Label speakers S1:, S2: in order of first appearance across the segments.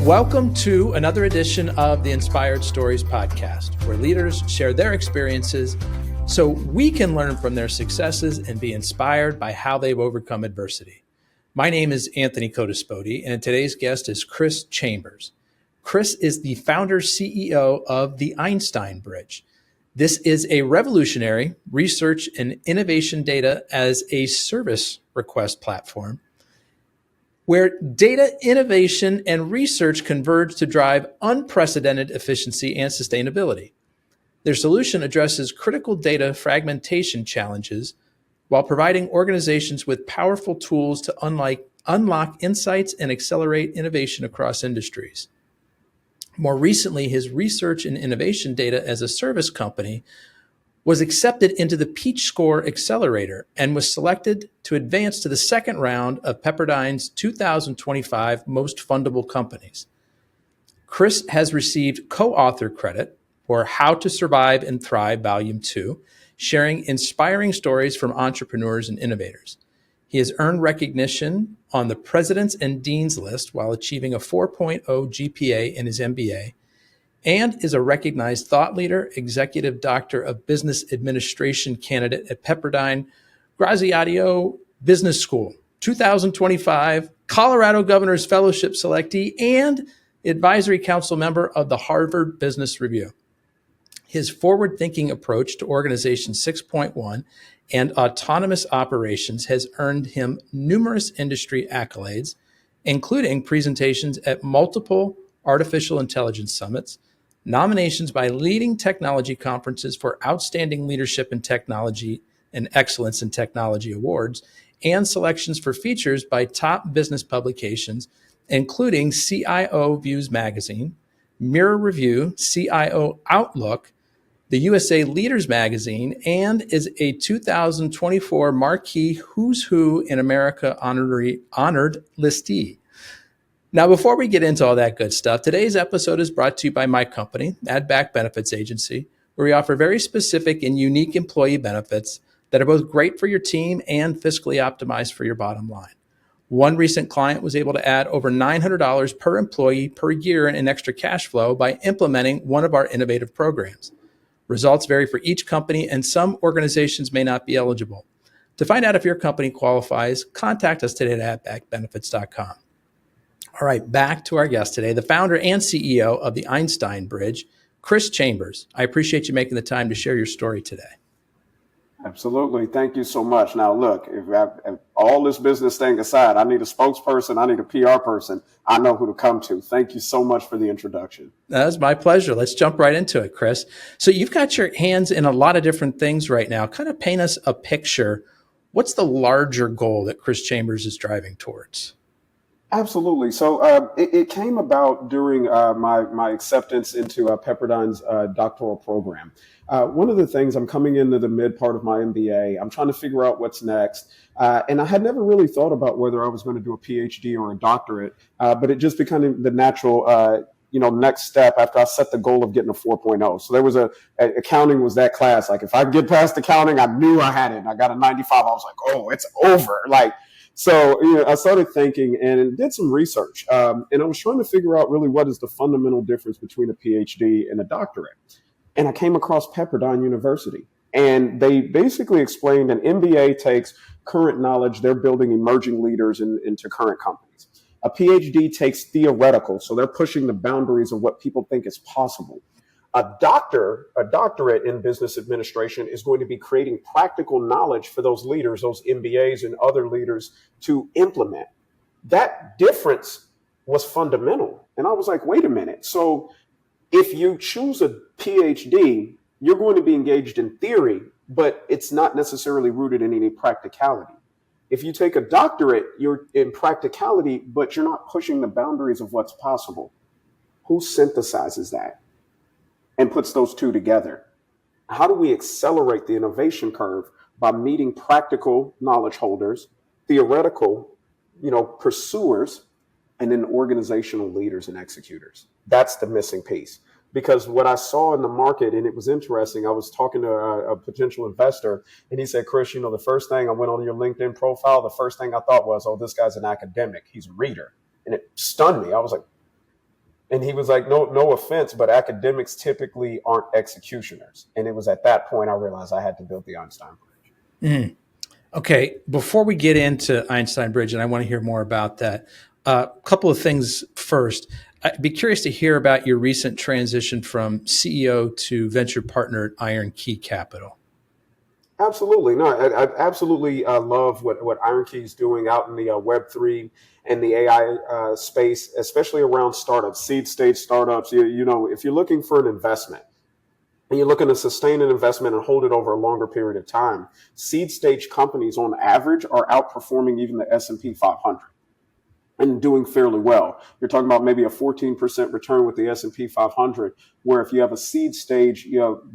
S1: Welcome to another edition of the Inspired Stories podcast, where leaders share their experiences so we can learn from their successes and be inspired by how they've overcome adversity. My name is Anthony Codispoti, and today's guest is Chris Chambers. Chris is the founder CEO of the Einstein Bridge. This is a revolutionary research and innovation data as a service request platform where data innovation and research converge to drive unprecedented efficiency and sustainability. Their solution addresses critical data fragmentation challenges while providing organizations with powerful tools to unlock insights and accelerate innovation across industries. More recently, his research and innovation data as a service company was accepted into the Peach Score Accelerator and was selected to advance to the second round of Pepperdine's 2025 Most Fundable Companies. Chris has received co-author credit for How to Survive and Thrive Volume 2, sharing inspiring stories from entrepreneurs and innovators. He has earned recognition on the President's and Dean's list while achieving a 4.0 GPA in his MBA, and is a recognized thought leader, executive doctor of business administration candidate at Pepperdine Graziadio Business School, 2025 Colorado Governor's Fellowship selectee, and advisory council member of the Harvard Business Review. His forward-thinking approach to Organization 6.1 and autonomous operations has earned him numerous industry accolades, including presentations at multiple artificial intelligence summits, nominations by leading technology conferences for outstanding leadership in technology and excellence in technology awards, and selections for features by top business publications, including CIO Views Magazine, Mirror Review, CIO Outlook, the USA Leaders Magazine, and is a 2024 Marquee Who's Who in America honored listee. Now, before we get into all that good stuff, today's episode is brought to you by my company, Addback Benefits Agency, where we offer very specific and unique employee benefits that are both great for your team and fiscally optimized for your bottom line. One recent client was able to add over $900 per employee per year in extra cash flow by implementing one of our innovative programs. Results vary for each company, and some organizations may not be eligible. To find out if your company qualifies, contact us today at addbackbenefits.com. All right, back to our guest today, the founder and CEO of the Einstein Bridge, Chris Chambers. I appreciate you making the time to share your story today.
S2: Absolutely. Thank you so much. Now, look, if all this business thing aside, I need a spokesperson, I need a PR person, I know who to come to. Thank you so much for the introduction.
S1: That's my pleasure. Let's jump right into it, Chris. So you've got your hands in a lot of different things right now. Kind of paint us a picture. What's the larger goal that Chris Chambers is driving towards?
S2: Absolutely. So it came about during my acceptance into Pepperdine's doctoral program. One of the things, I'm coming into the mid part of my MBA. I'm trying to figure out what's next. And I had never really thought about whether I was going to do a PhD or a doctorate, but it just became the natural next step after I set the goal of getting a 4.0. So there was accounting was that class. Like if I get past accounting, I knew I had it. And I got a 95. I was like, oh, it's over. So I started thinking and did some research, and I was trying to figure out really what is the fundamental difference between a PhD and a doctorate. And I came across Pepperdine University, and they basically explained an MBA takes current knowledge, they're building emerging leaders into current companies. A PhD takes theoretical, so they're pushing the boundaries of what people think is possible. A doctorate in business administration is going to be creating practical knowledge for those leaders, those MBAs and other leaders to implement. That difference was fundamental. And I was like, wait a minute. So if you choose a PhD, you're going to be engaged in theory, but it's not necessarily rooted in any practicality. If you take a doctorate, you're in practicality, but you're not pushing the boundaries of what's possible. Who synthesizes that and puts those two together? How do we accelerate the innovation curve by meeting practical knowledge holders, theoretical, pursuers, and then organizational leaders and executors? That's the missing piece. Because what I saw in the market, and it was interesting, I was talking to a potential investor, and he said, Chris, the first thing I went on your LinkedIn profile, the first thing I thought was, oh, this guy's an academic. He's a reader. And it stunned me. I was like, And he was like, no offense, but academics typically aren't executioners. And it was at that point I realized I had to build the Einstein Bridge.
S1: Mm. Okay, before we get into Einstein Bridge, and I want to hear more about that, a couple of things first. I'd be curious to hear about your recent transition from CEO to venture partner at Iron Key Capital.
S2: Absolutely. No, I absolutely love what IronKey is doing out in the Web3 and the AI space, especially around startups, seed stage startups. If you're looking for an investment and you're looking to sustain an investment and hold it over a longer period of time, seed stage companies on average are outperforming even the S&P 500 and doing fairly well. You're talking about maybe a 14% return with the S&P 500, where if you have a seed stage,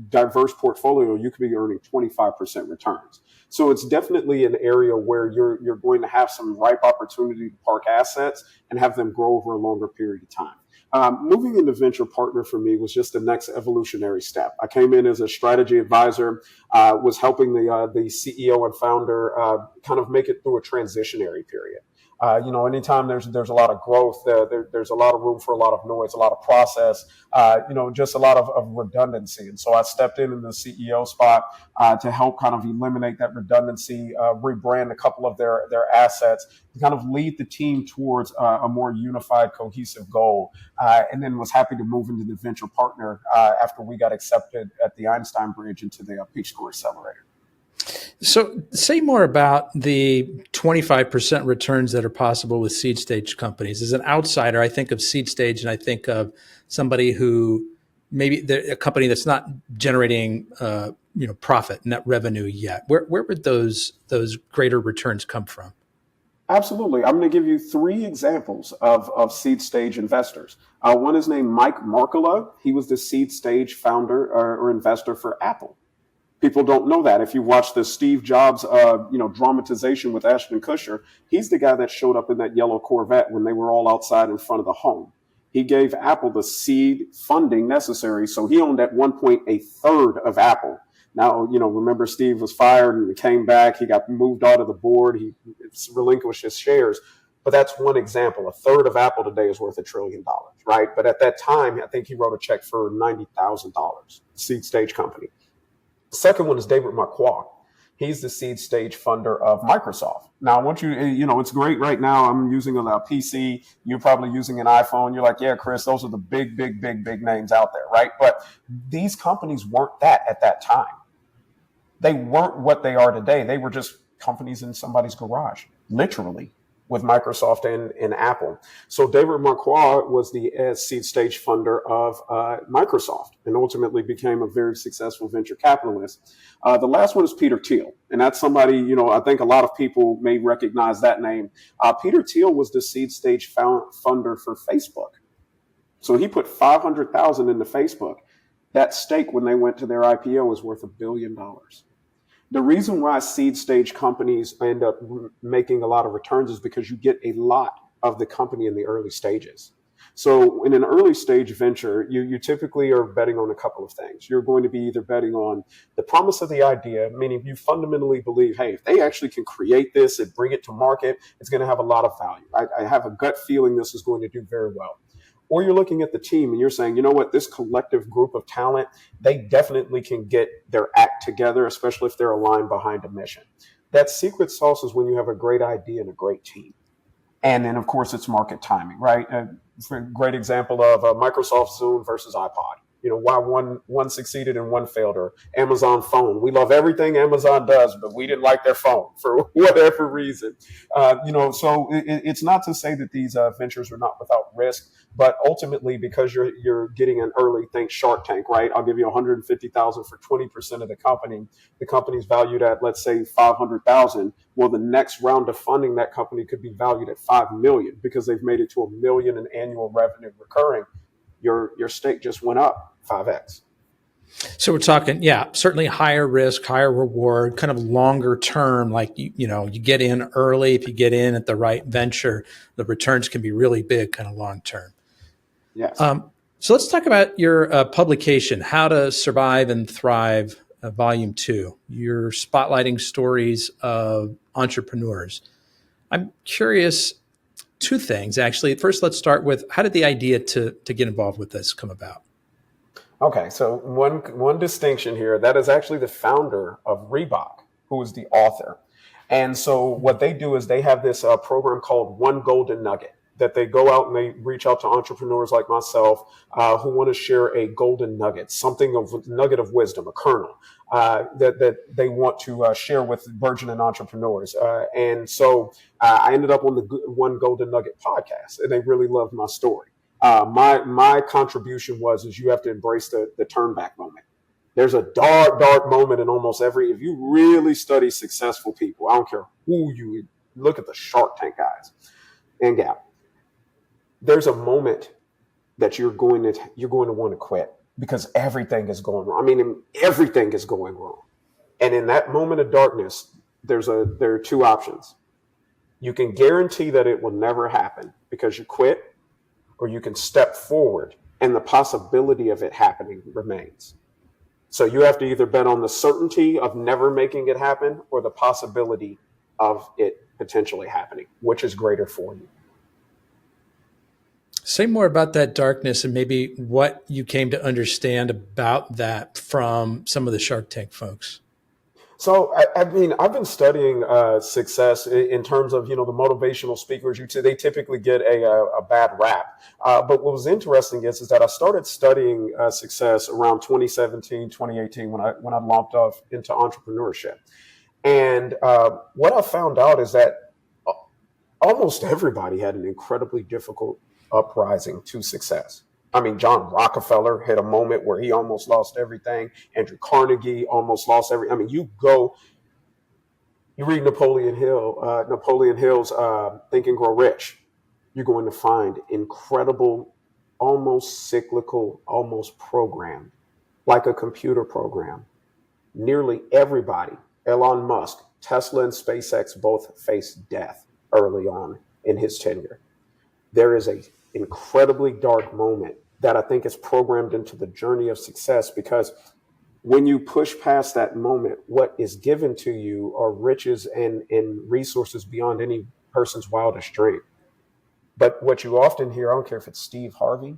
S2: diverse portfolio, you could be earning 25% returns. So it's definitely an area where you're going to have some ripe opportunity to park assets and have them grow over a longer period of time. Moving into venture partner for me was just the next evolutionary step. I came in as a strategy advisor, was helping the CEO and founder kind of make it through a transitionary period. Anytime there's a lot of growth, there's a lot of room for a lot of noise, a lot of process, just a lot of redundancy. And so I stepped in the CEO spot to help kind of eliminate that redundancy, rebrand a couple of their assets, to kind of lead the team towards a more unified, cohesive goal. And then was happy to move into the venture partner after we got accepted at the Einstein Bridge into the Peach Score Accelerator.
S1: So say more about the 25% returns that are possible with seed stage companies. As an outsider, I think of seed stage and I think of somebody who maybe a company that's not generating profit, net revenue yet. Where would those greater returns come from?
S2: Absolutely. I'm going to give you three examples of seed stage investors. One is named Mike Markkula. He was the seed stage founder or investor for Apple. People don't know that. If you watch the Steve Jobs, dramatization with Ashton Kutcher, he's the guy that showed up in that yellow Corvette when they were all outside in front of the home. He gave Apple the seed funding necessary, so he owned at one point a third of Apple. Now, remember Steve was fired and he came back. He got moved out of the board. He relinquished his shares. But that's one example. A third of Apple today is worth $1 trillion, right? But at that time, I think he wrote a check for $90,000, seed stage company. The second one is David Marquardt. He's the seed stage funder of Microsoft. Now, I want you, it's great right now. I'm using a PC. You're probably using an iPhone. You're like, yeah, Chris, those are the big names out there, right? But these companies weren't that at that time. They weren't what they are today. They were just companies in somebody's garage, literally, with Microsoft and Apple. So David Marquardt was the seed stage funder of Microsoft and ultimately became a very successful venture capitalist. The last one is Peter Thiel. And that's somebody, I think a lot of people may recognize that name. Peter Thiel was the seed stage funder for Facebook. So he put $500,000 into Facebook. That stake when they went to their IPO was worth $1 billion. The reason why seed stage companies end up making a lot of returns is because you get a lot of the company in the early stages. So in an early stage venture, you typically are betting on a couple of things. You're going to be either betting on the promise of the idea, meaning you fundamentally believe, hey, if they actually can create this and bring it to market, it's going to have a lot of value. I have a gut feeling this is going to do very well. Or you're looking at the team and you're saying, you know what, this collective group of talent, they definitely can get their act together, especially if they're aligned behind a mission. That secret sauce is when you have a great idea and a great team. And then, of course, it's market timing, right? A great example of Microsoft Zoom versus iPod. Why one succeeded and one failed, or Amazon phone. We love everything Amazon does, but we didn't like their phone for whatever reason. So it's not to say that these ventures are not without risk, but ultimately because you're getting an early, think Shark Tank, right? I'll give you $150,000 for 20% of the company. The company's valued at, let's say, $500,000. Well, the next round of funding, that company could be valued at $5 million because they've made it to $1 million in annual revenue recurring. Your stake just went up 5x.
S1: So we're talking, certainly higher risk, higher reward, kind of longer term. Like you get in early. If you get in at the right venture, the returns can be really big, kind of long term.
S2: Yes.
S1: So let's talk about your publication, How to Survive and Thrive, Volume 2. You're spotlighting stories of entrepreneurs. I'm curious, two things, actually. First, let's start with how did the idea to get involved with this come about?
S2: Okay, so one distinction here, that is actually the founder of Reebok, who is the author. And so what they do is they have this program called One Golden Nugget that they go out and they reach out to entrepreneurs like myself who want to share a golden nugget, something of nugget of wisdom, a kernel that they want to share with burgeoning entrepreneurs. And so I ended up on the One Golden Nugget podcast, and they really loved my story. My contribution is you have to embrace the turn back moment. There's a dark moment in almost if you really study successful people, I don't care who you look at, the Shark Tank guys and gal, there's a moment that you're going to want to quit because everything is going wrong. I mean, everything is going wrong. And in that moment of darkness, there are two options. You can guarantee that it will never happen because you quit, or you can step forward and the possibility of it happening remains. So you have to either bet on the certainty of never making it happen or the possibility of it potentially happening. Which is greater for you?
S1: Say more about that darkness and maybe what you came to understand about that from some of the Shark Tank folks.
S2: So, I mean, I've been studying success in terms of, the motivational speakers. They typically get a bad rap. But what was interesting is that I started studying success around 2017, 2018 when I launched off into entrepreneurship. And what I found out is that almost everybody had an incredibly difficult uprising to success. I mean, John Rockefeller had a moment where he almost lost everything. Andrew Carnegie almost lost everything. I mean, you read Napoleon Hill's Think and Grow Rich. You're going to find incredible, almost cyclical, almost programmed, like a computer program. Nearly everybody, Elon Musk, Tesla, and SpaceX both faced death early on in his tenure. There is an incredibly dark moment that I think is programmed into the journey of success, because when you push past that moment, what is given to you are riches and resources beyond any person's wildest dream. But what you often hear, I don't care if it's Steve Harvey,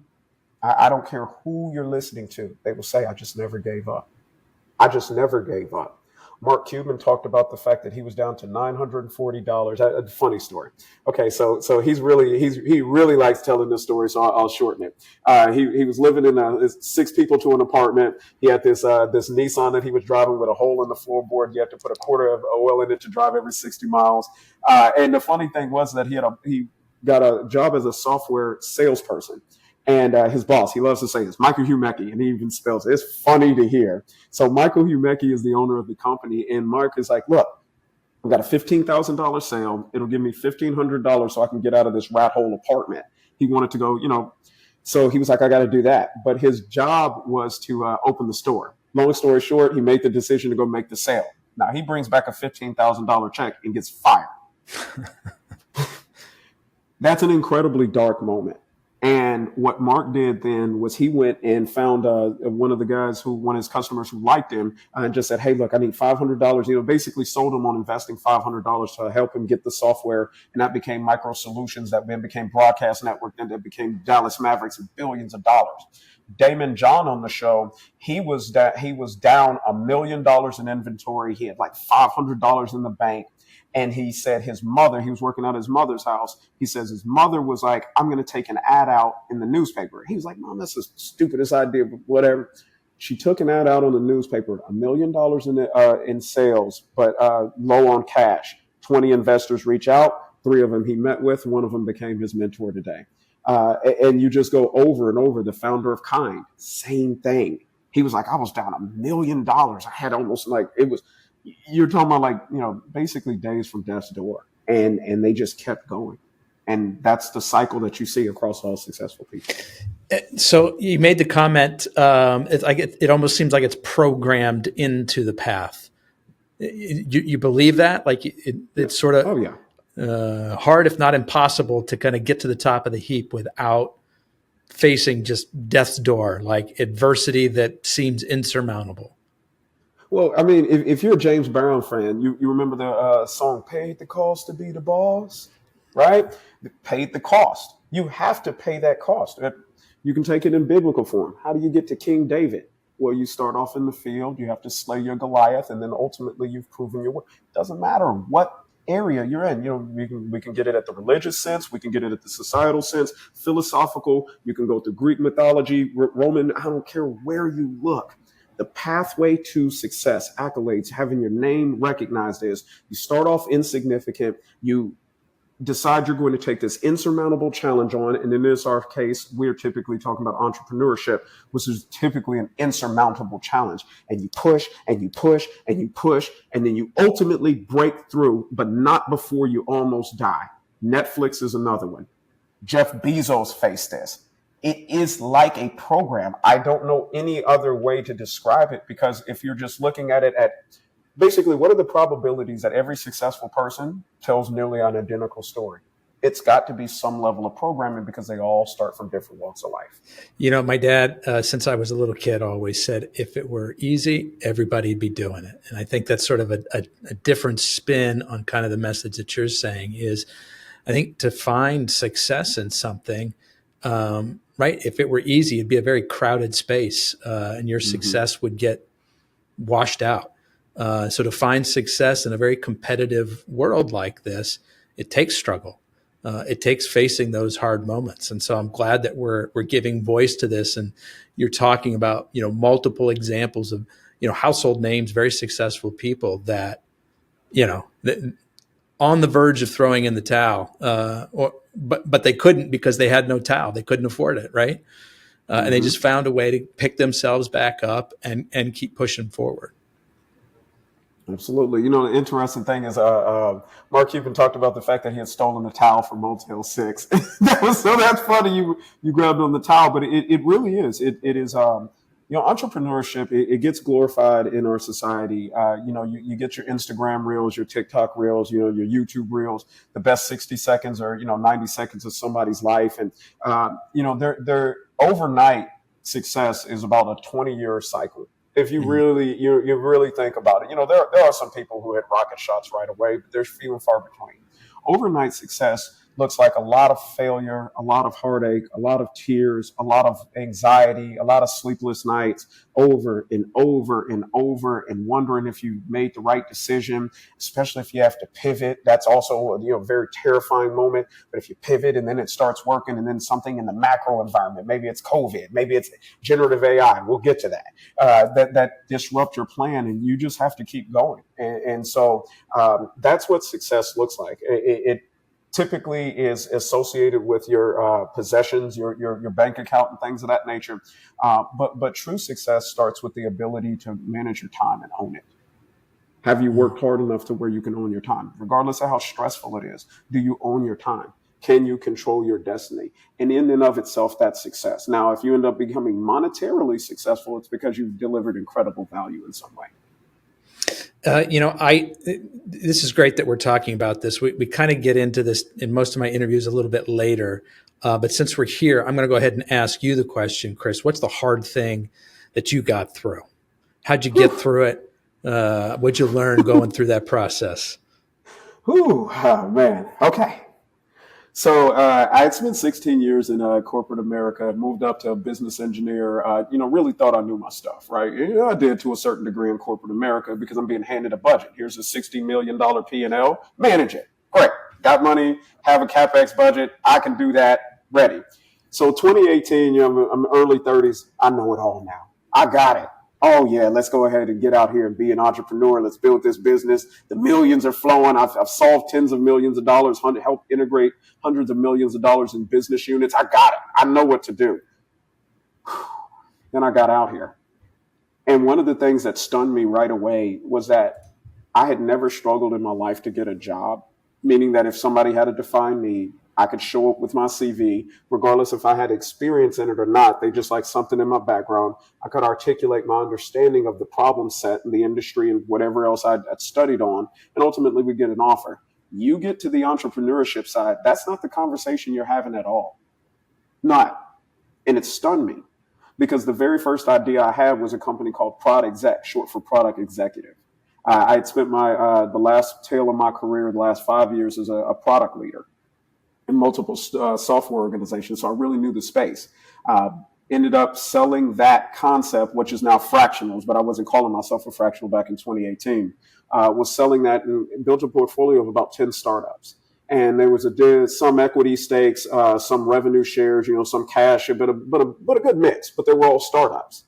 S2: I don't care who you're listening to, they will say, I just never gave up. I just never gave up. Mark Cuban talked about the fact that he was down to $940. A funny story. Okay, so he really likes telling this story, so I'll shorten it. He was living in 6 people to an apartment. He had this Nissan that he was driving with a hole in the floorboard. You had to put a quarter of oil in it to drive every 60 miles. And the funny thing was that he got a job as a software salesperson. And his boss, he loves to say this, Michael Humecki, and he even spells it. It's funny to hear. So Michael Humecki is the owner of the company, and Mark is like, look, I've got a $15,000 sale. It'll give me $1,500 so I can get out of this rat hole apartment. He wanted to go, so he was like, I got to do that. But his job was to open the store. Long story short, he made the decision to go make the sale. Now, he brings back a $15,000 check and gets fired. That's an incredibly dark moment. And what Mark did then was he went and found one of his customers who liked him and just said, hey, look, I need $500, basically sold him on investing $500 to help him get the software. And that became Micro Solutions, that then became Broadcast Network, then that became Dallas Mavericks with billions of dollars. Damon John on the show, he was down $1 million in inventory. He had like $500 in the bank. And he said he was working out at his mother's house. He says his mother was like, I'm going to take an ad out in the newspaper. He was like, Mom, that's the stupidest idea, but whatever. She took an ad out on the newspaper, $1 million in sales, but low on cash. 20 investors reach out. 3 of them he met with. 1 of them became his mentor today. And you just go over and over. The founder of Kind, same thing. He was like, I was down $1 million. I had almost you're talking about basically days from death's door, and they just kept going. And that's the cycle that you see across all successful people.
S1: So you made the comment, it almost seems like it's programmed into the path. You believe that? Like it's sort of hard, if not impossible, to kind of get to the top of the heap without facing just death's door, like adversity that seems insurmountable.
S2: Well, I mean, if you're a James Brown fan, you remember the song "Paid the Cost to Be the Boss"? right? Paid the cost. You have to pay that cost. You can take it in biblical form. How do you get to King David? Well, you start off in the field, you have to slay your Goliath, and then ultimately you've proven your worth. It doesn't matter what area you're in. We can get it at the religious sense, we can get it at the societal sense, philosophical. You can go through Greek mythology, Roman. I don't care where you look. The pathway to success, accolades, having your name recognized is you start off insignificant. You decide you're going to take this insurmountable challenge on. And in this our case, we're typically talking about entrepreneurship, which is typically an insurmountable challenge. And you push and you push and you push, and then you ultimately break through, but not before you almost die. Netflix is another one. Jeff Bezos faced this. It is like a program. I don't know any other way to describe it, because if you're just looking at it at basically, what are the probabilities that every successful person tells nearly an identical story? It's got to be some level of programming, because they all start from different walks of life.
S1: My dad, since I was a little kid, always said, if it were easy, everybody'd be doing it. And I think that's sort of a different spin on kind of the message that you're saying is, I think to find success in something, right, if it were easy, it'd be a very crowded space, and your success would get washed out. So to find success in a very competitive world like this, it takes struggle. It takes facing those hard moments. And so I'm glad that we're giving voice to this. And you're talking about, multiple examples of, household names, very successful people that, that on the verge of throwing in the towel, but they couldn't, because they had no towel. They couldn't afford it. Right. And they just found a way to pick themselves back up and keep pushing forward.
S2: Absolutely. The interesting thing is, Mark Cuban talked about the fact that he had stolen a towel from Motel 6. So that's funny. You grabbed on the towel, but it really is. It is, entrepreneurship, it gets glorified in our society. You get your Instagram reels, your TikTok reels, your YouTube reels, the best 60 seconds or, 90 seconds of somebody's life. And, their overnight success is about a 20-year cycle. If you really you really think about it, there are some people who hit rocket shots right away, but there's few and far between. Overnight success looks like a lot of failure, a lot of heartache, a lot of tears, a lot of anxiety, a lot of sleepless nights, over and over and over, and wondering if you made the right decision, especially if you have to pivot. That's also a very terrifying moment. But if you pivot and then it starts working, and then something in the macro environment, maybe it's COVID, maybe it's generative AI, we'll get to that, that disrupt your plan, and you just have to keep going. And so that's what success looks like. It typically is associated with your possessions, your bank account, and things of that nature. But true success starts with the ability to manage your time and own it. Have you worked hard enough to where you can own your time, regardless of how stressful it is? Do you own your time? Can you control your destiny? And in and of itself, that's success. Now, if you end up becoming monetarily successful, it's because you've delivered incredible value in some way.
S1: This is great that we're talking about this. We kind of get into this in most of my interviews a little bit later. But since we're here, I'm going to go ahead and ask you the question, Chris. What's the hard thing that you got through? How'd you get through it? What'd you learn going through that process?
S2: Oh, man. Okay. So I had spent 16 years in corporate America, moved up to a business engineer, really thought I knew my stuff, right? I did to a certain degree in corporate America, because I'm being handed a budget. Here's a $60 million P&L, manage it. Great. Got money, have a CapEx budget. I can do that. Ready. So 2018, I'm early 30s. I know it all now. I got it. Oh, yeah, let's go ahead and get out here and be an entrepreneur. Let's build this business. The millions are flowing. I've solved tens of millions of dollars, helped integrate hundreds of millions of dollars in business units. I got it. I know what to do. Then I got out here. And one of the things that stunned me right away was that I had never struggled in my life to get a job, meaning that if somebody had a defined need, I could show up with my CV, regardless if I had experience in it or not. They just like something in my background. I could articulate my understanding of the problem set in the industry and whatever else I'd studied on, and ultimately we get an offer. You get to the entrepreneurship side, that's not the conversation you're having at all. Not. And it stunned me, because the very first idea I had was a company called Prod Exec, short for product executive. I had spent the last tail of my career, the last 5 years, as a product leader. in multiple software organizations. So I really knew the space. Ended up selling that concept, which is now fractionals, but I wasn't calling myself a fractional back in 2018. Was selling that and built a portfolio of about 10 startups. And there was some equity stakes, some revenue shares, some cash, but a good mix. But they were all startups.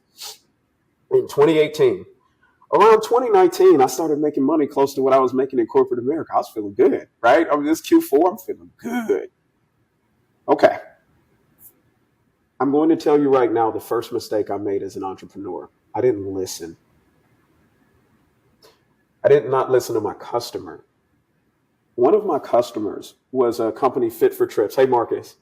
S2: In 2018, around 2019, I started making money close to what I was making in corporate America. I was feeling good, right? I mean, this Q4, I'm feeling good. Okay. I'm going to tell you right now the first mistake I made as an entrepreneur. I didn't listen. I did not listen to my customer. One of my customers was a company Fit for Trips. Hey, Marcus,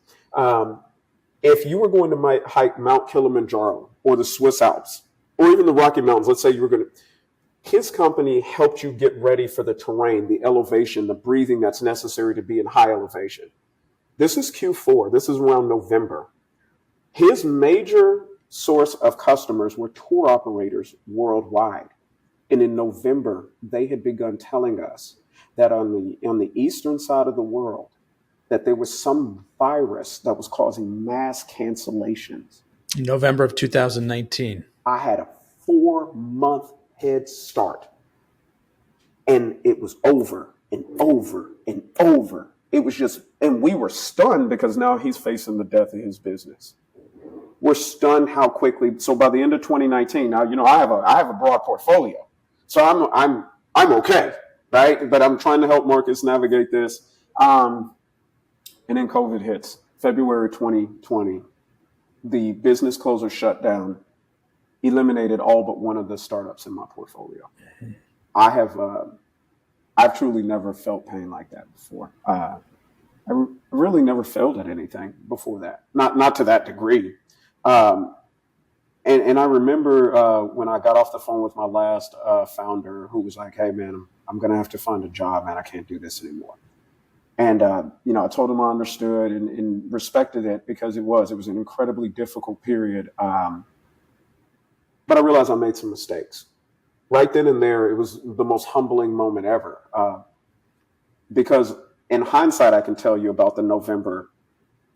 S2: if you were going to hike Mount Kilimanjaro or the Swiss Alps or even the Rocky Mountains, let's say you were going to, his company helped you get ready for the terrain, the elevation, the breathing that's necessary to be in high elevation. This is Q4. This is around November. His major source of customers were tour operators worldwide. And in November, they had begun telling us that on the eastern side of the world, that there was some virus that was causing mass cancellations.
S1: In November of 2019.
S2: I had a 4-month head start. And it was over and over and over. It was just, and we were stunned because now he's facing the death of his business. We're stunned how quickly. So by the end of 2019, now I have a broad portfolio, so I'm okay, right? But I'm trying to help Marcus navigate this. And then COVID hits, February 2020. The business closer shut down, eliminated all but one of the startups in my portfolio. I've truly never felt pain like that before. I really never failed at anything before that, not to that degree. And I remember when I got off the phone with my last founder, who was like, "Hey man, I'm going to have to find a job, man. I can't do this anymore." And I told him I understood and respected it because it was an incredibly difficult period. But I realized I made some mistakes. Right then and there, it was the most humbling moment ever. Because in hindsight, I can tell you about the November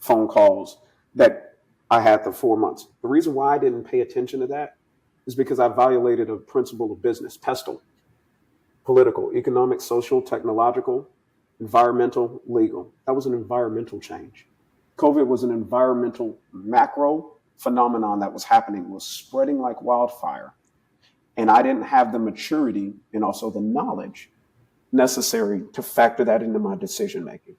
S2: phone calls that I had the 4 months. The reason why I didn't pay attention to that is because I violated a principle of business, pestle, political, economic, social, technological, environmental, legal. That was an environmental change. COVID was an environmental macro phenomenon that was happening. It was spreading like wildfire. And I didn't have the maturity and also the knowledge necessary to factor that into my decision making.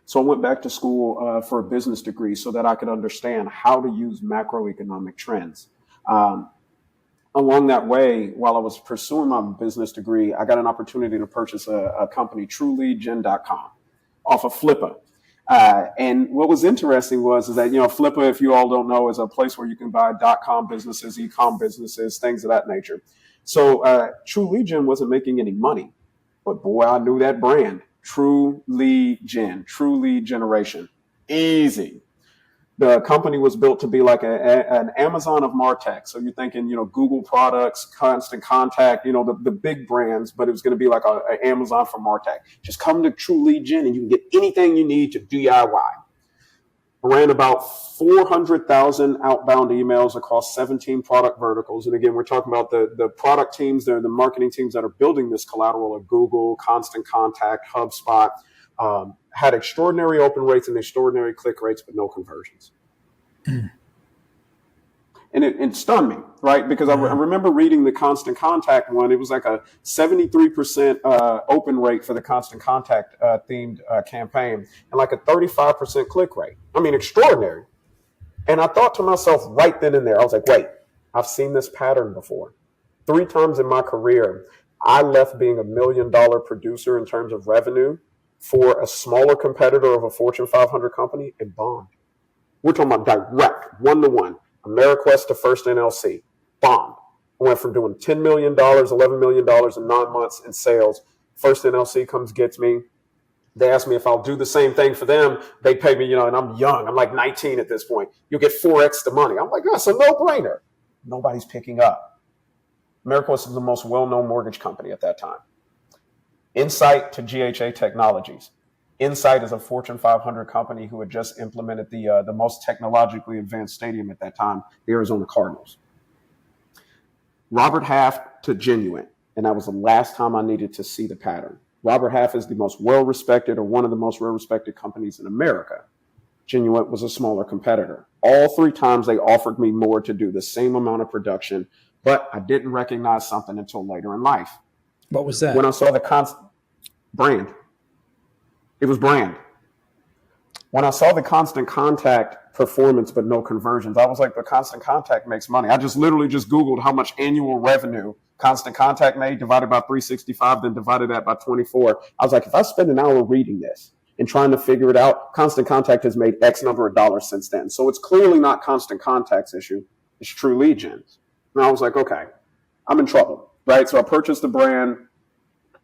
S2: So I went back to school for a business degree so that I could understand how to use macroeconomic trends. Along that way, while I was pursuing my business degree, I got an opportunity to purchase a company, trueleadgen.com, off of Flippa. And what was interesting is that, Flippa, if you all don't know, is a place where you can buy .com businesses, e-com businesses, things of that nature. So True Lead Gen wasn't making any money, but boy, I knew that brand. True Lead Gen, True Lead Generation. Easy. The company was built to be like an Amazon of MarTech. So you're thinking, Google products, Constant Contact, the big brands, but it was going to be like an Amazon for MarTech. Just come to True Lead Gen and you can get anything you need to DIY. I ran about 400,000 outbound emails across 17 product verticals. And again, we're talking about the product teams, the marketing teams that are building this collateral at Google, Constant Contact, HubSpot, had extraordinary open rates and extraordinary click rates, but no conversions. And it stunned me, right? Because I remember reading the Constant Contact one. It was like a 73% open rate for the Constant Contact themed campaign and like a 35% click rate. I mean, extraordinary. And I thought to myself right then and there, I was like, wait, I've seen this pattern before. 3 times in my career, I left being $1 million producer in terms of revenue for a smaller competitor of a Fortune 500 company and bombed. We're talking about direct, 1-to-1. AmeriQuest to First NLC, bombed. I went from doing $10 million, $11 million in 9 months in sales. First NLC comes, gets me. They ask me if I'll do the same thing for them. They pay me, and I'm young. I'm like 19 at this point. You'll get 4x the money. I'm like, that's a no-brainer. Nobody's picking up. AmeriQuest is the most well-known mortgage company at that time. Insight to GHA Technologies. Insight is a Fortune 500 company who had just implemented the most technologically advanced stadium at that time, the Arizona Cardinals. Robert Half to Genuine, and that was the last time I needed to see the pattern. Robert Half is the most well-respected, or one of the most well-respected companies in America. Genuine was a smaller competitor. All 3 times they offered me more to do the same amount of production, but I didn't recognize something until later in life.
S1: What was that?
S2: When I saw the brand, it was brand. When I saw the Constant Contact performance but no conversions, I was like, but Constant Contact makes money. I literally Googled how much annual revenue Constant Contact made, divided by 365, then divided that by 24. I was like, if I spend an hour reading this and trying to figure it out, Constant Contact has made X number of dollars since then. So it's clearly not Constant Contact's issue. It's true lead gens. And I was like, okay, I'm in trouble, right? So I purchased the brand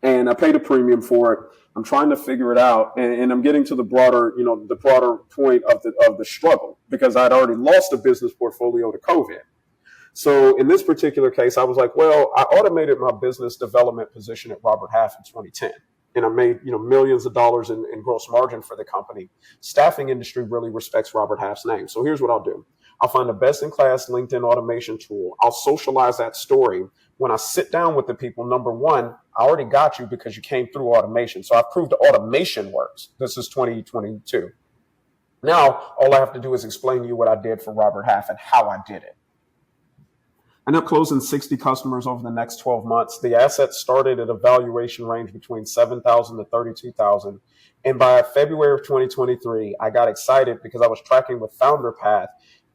S2: and I paid a premium for it. I'm trying to figure it out, and I'm getting to the broader point of the struggle, because I'd already lost a business portfolio to COVID. So in this particular case, I was like, well, I automated my business development position at Robert Half in 2010, and I made millions of dollars in gross margin for the company. Staffing industry really respects Robert Half's name. So here's what I'll do. I'll find the best-in-class LinkedIn automation tool. I'll socialize that story. When I sit down with the people, number one, I already got you because you came through automation. So I've proved the automation works. This is 2022. Now, all I have to do is explain to you what I did for Robert Half and how I did it. I ended up closing 60 customers over the next 12 months. The assets started at a valuation range between $7,000 to $32,000. And by February of 2023, I got excited because I was tracking with Founder Path,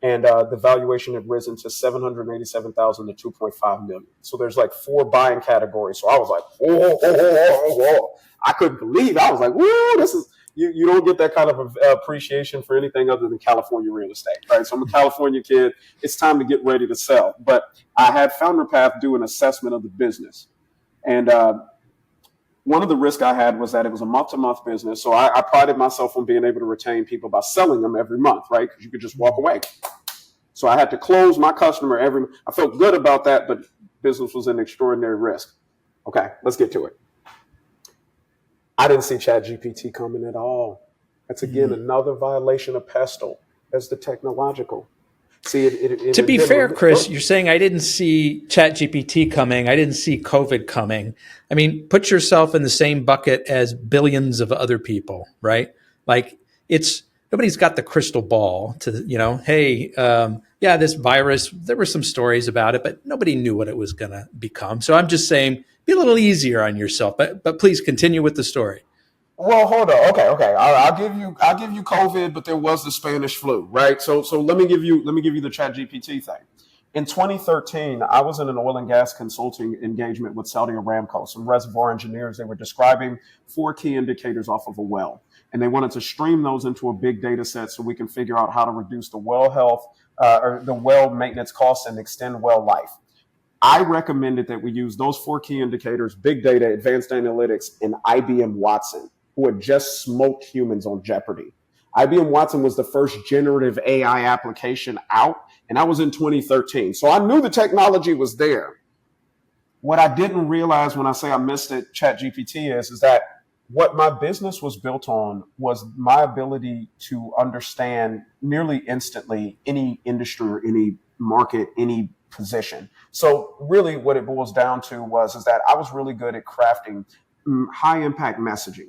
S2: and the valuation had risen to $787,000 to $2.5 million. So there's like 4 buying categories. So I was like, whoa. I couldn't believe it. I was like, whoa, this is, you don't get that kind of appreciation for anything other than California real estate, right? So I'm a California kid. It's time to get ready to sell. But I had Founder Path do an assessment of the business. And one of the risks I had was that it was a month-to-month business. So I prided myself on being able to retain people by selling them every month, right? Because you could just walk away. So I had to close my customer I felt good about that, but business was an extraordinary risk. Okay, let's get to it. I didn't see ChatGPT coming at all. That's, again, another violation of PESTLE. That's the technological. See,
S1: to be fair, Chris, you're saying I didn't see ChatGPT coming. I didn't see COVID coming. I mean, put yourself in the same bucket as billions of other people, right? Like, nobody's got the crystal ball to, hey, this virus, there were some stories about it, but nobody knew what it was going to become. So I'm just saying, be a little easier on yourself, but please continue with the story.
S2: Well, hold on. Okay. I'll give you COVID, but there was the Spanish flu, right? So let me give you the ChatGPT thing. In 2013, I was in an oil and gas consulting engagement with Saudi Aramco, some reservoir engineers. They were describing 4 key indicators off of a well, and they wanted to stream those into a big data set so we can figure out how to reduce the well health or the well maintenance costs and extend well life. I recommended that we use those 4 key indicators, big data, advanced analytics, and IBM Watson, who had just smoked humans on Jeopardy. IBM Watson was the first generative AI application out, and that was in 2013. So I knew the technology was there. What I didn't realize when I say I missed it, ChatGPT, is that what my business was built on was my ability to understand nearly instantly any industry or any market, any position. So really what it boils down to is that I was really good at crafting high impact messaging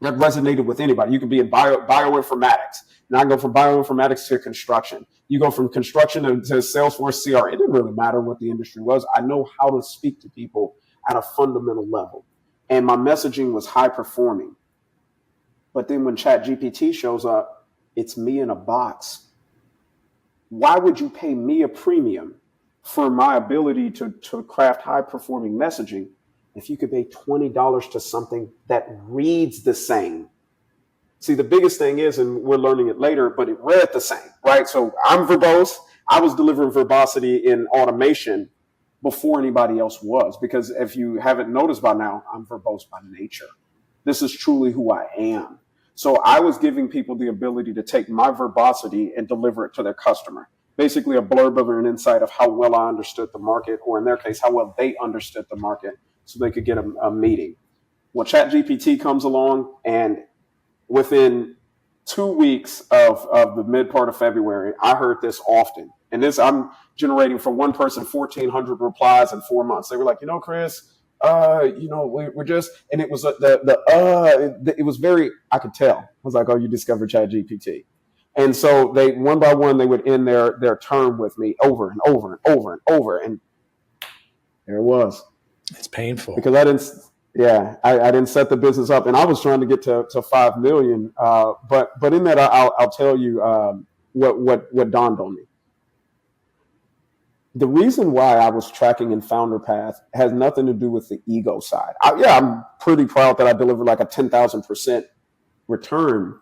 S2: that resonated with anybody. You could be in bioinformatics. Now I go from bioinformatics to construction. You go from construction to Salesforce CR. It didn't really matter what the industry was. I know how to speak to people at a fundamental level. And my messaging was high performing. But then when ChatGPT shows up, it's me in a box. Why would you pay me a premium for my ability to craft high performing messaging if you could pay $20 to something that reads the same? See, the biggest thing is, and we're learning it later, but it read the same, right? So I'm verbose. I was delivering verbosity in automation before anybody else was, because if you haven't noticed by now, I'm verbose by nature. This is truly who I am. So I was giving people the ability to take my verbosity and deliver it to their customer. Basically a blurb of an insight of how well I understood the market, or in their case, how well they understood the market, so they could get a meeting. Well, ChatGPT comes along and Within 2 weeks of the mid part of February, I heard this often. And this, I'm generating from one person 1,400 replies in 4 months. They were like, Chris, we're just, and it was it was very, I could tell. I was like, oh, you discovered ChatGPT. And so they, one by one, they would end their term with me over and over and over and over. And there it was.
S1: It's painful
S2: because I didn't set the business up, and I was trying to get to 5 million. But in that, I'll tell you what dawned on me. The reason why I was tracking in Founder Path has nothing to do with the ego side. I'm pretty proud that I delivered like a 10,000% return.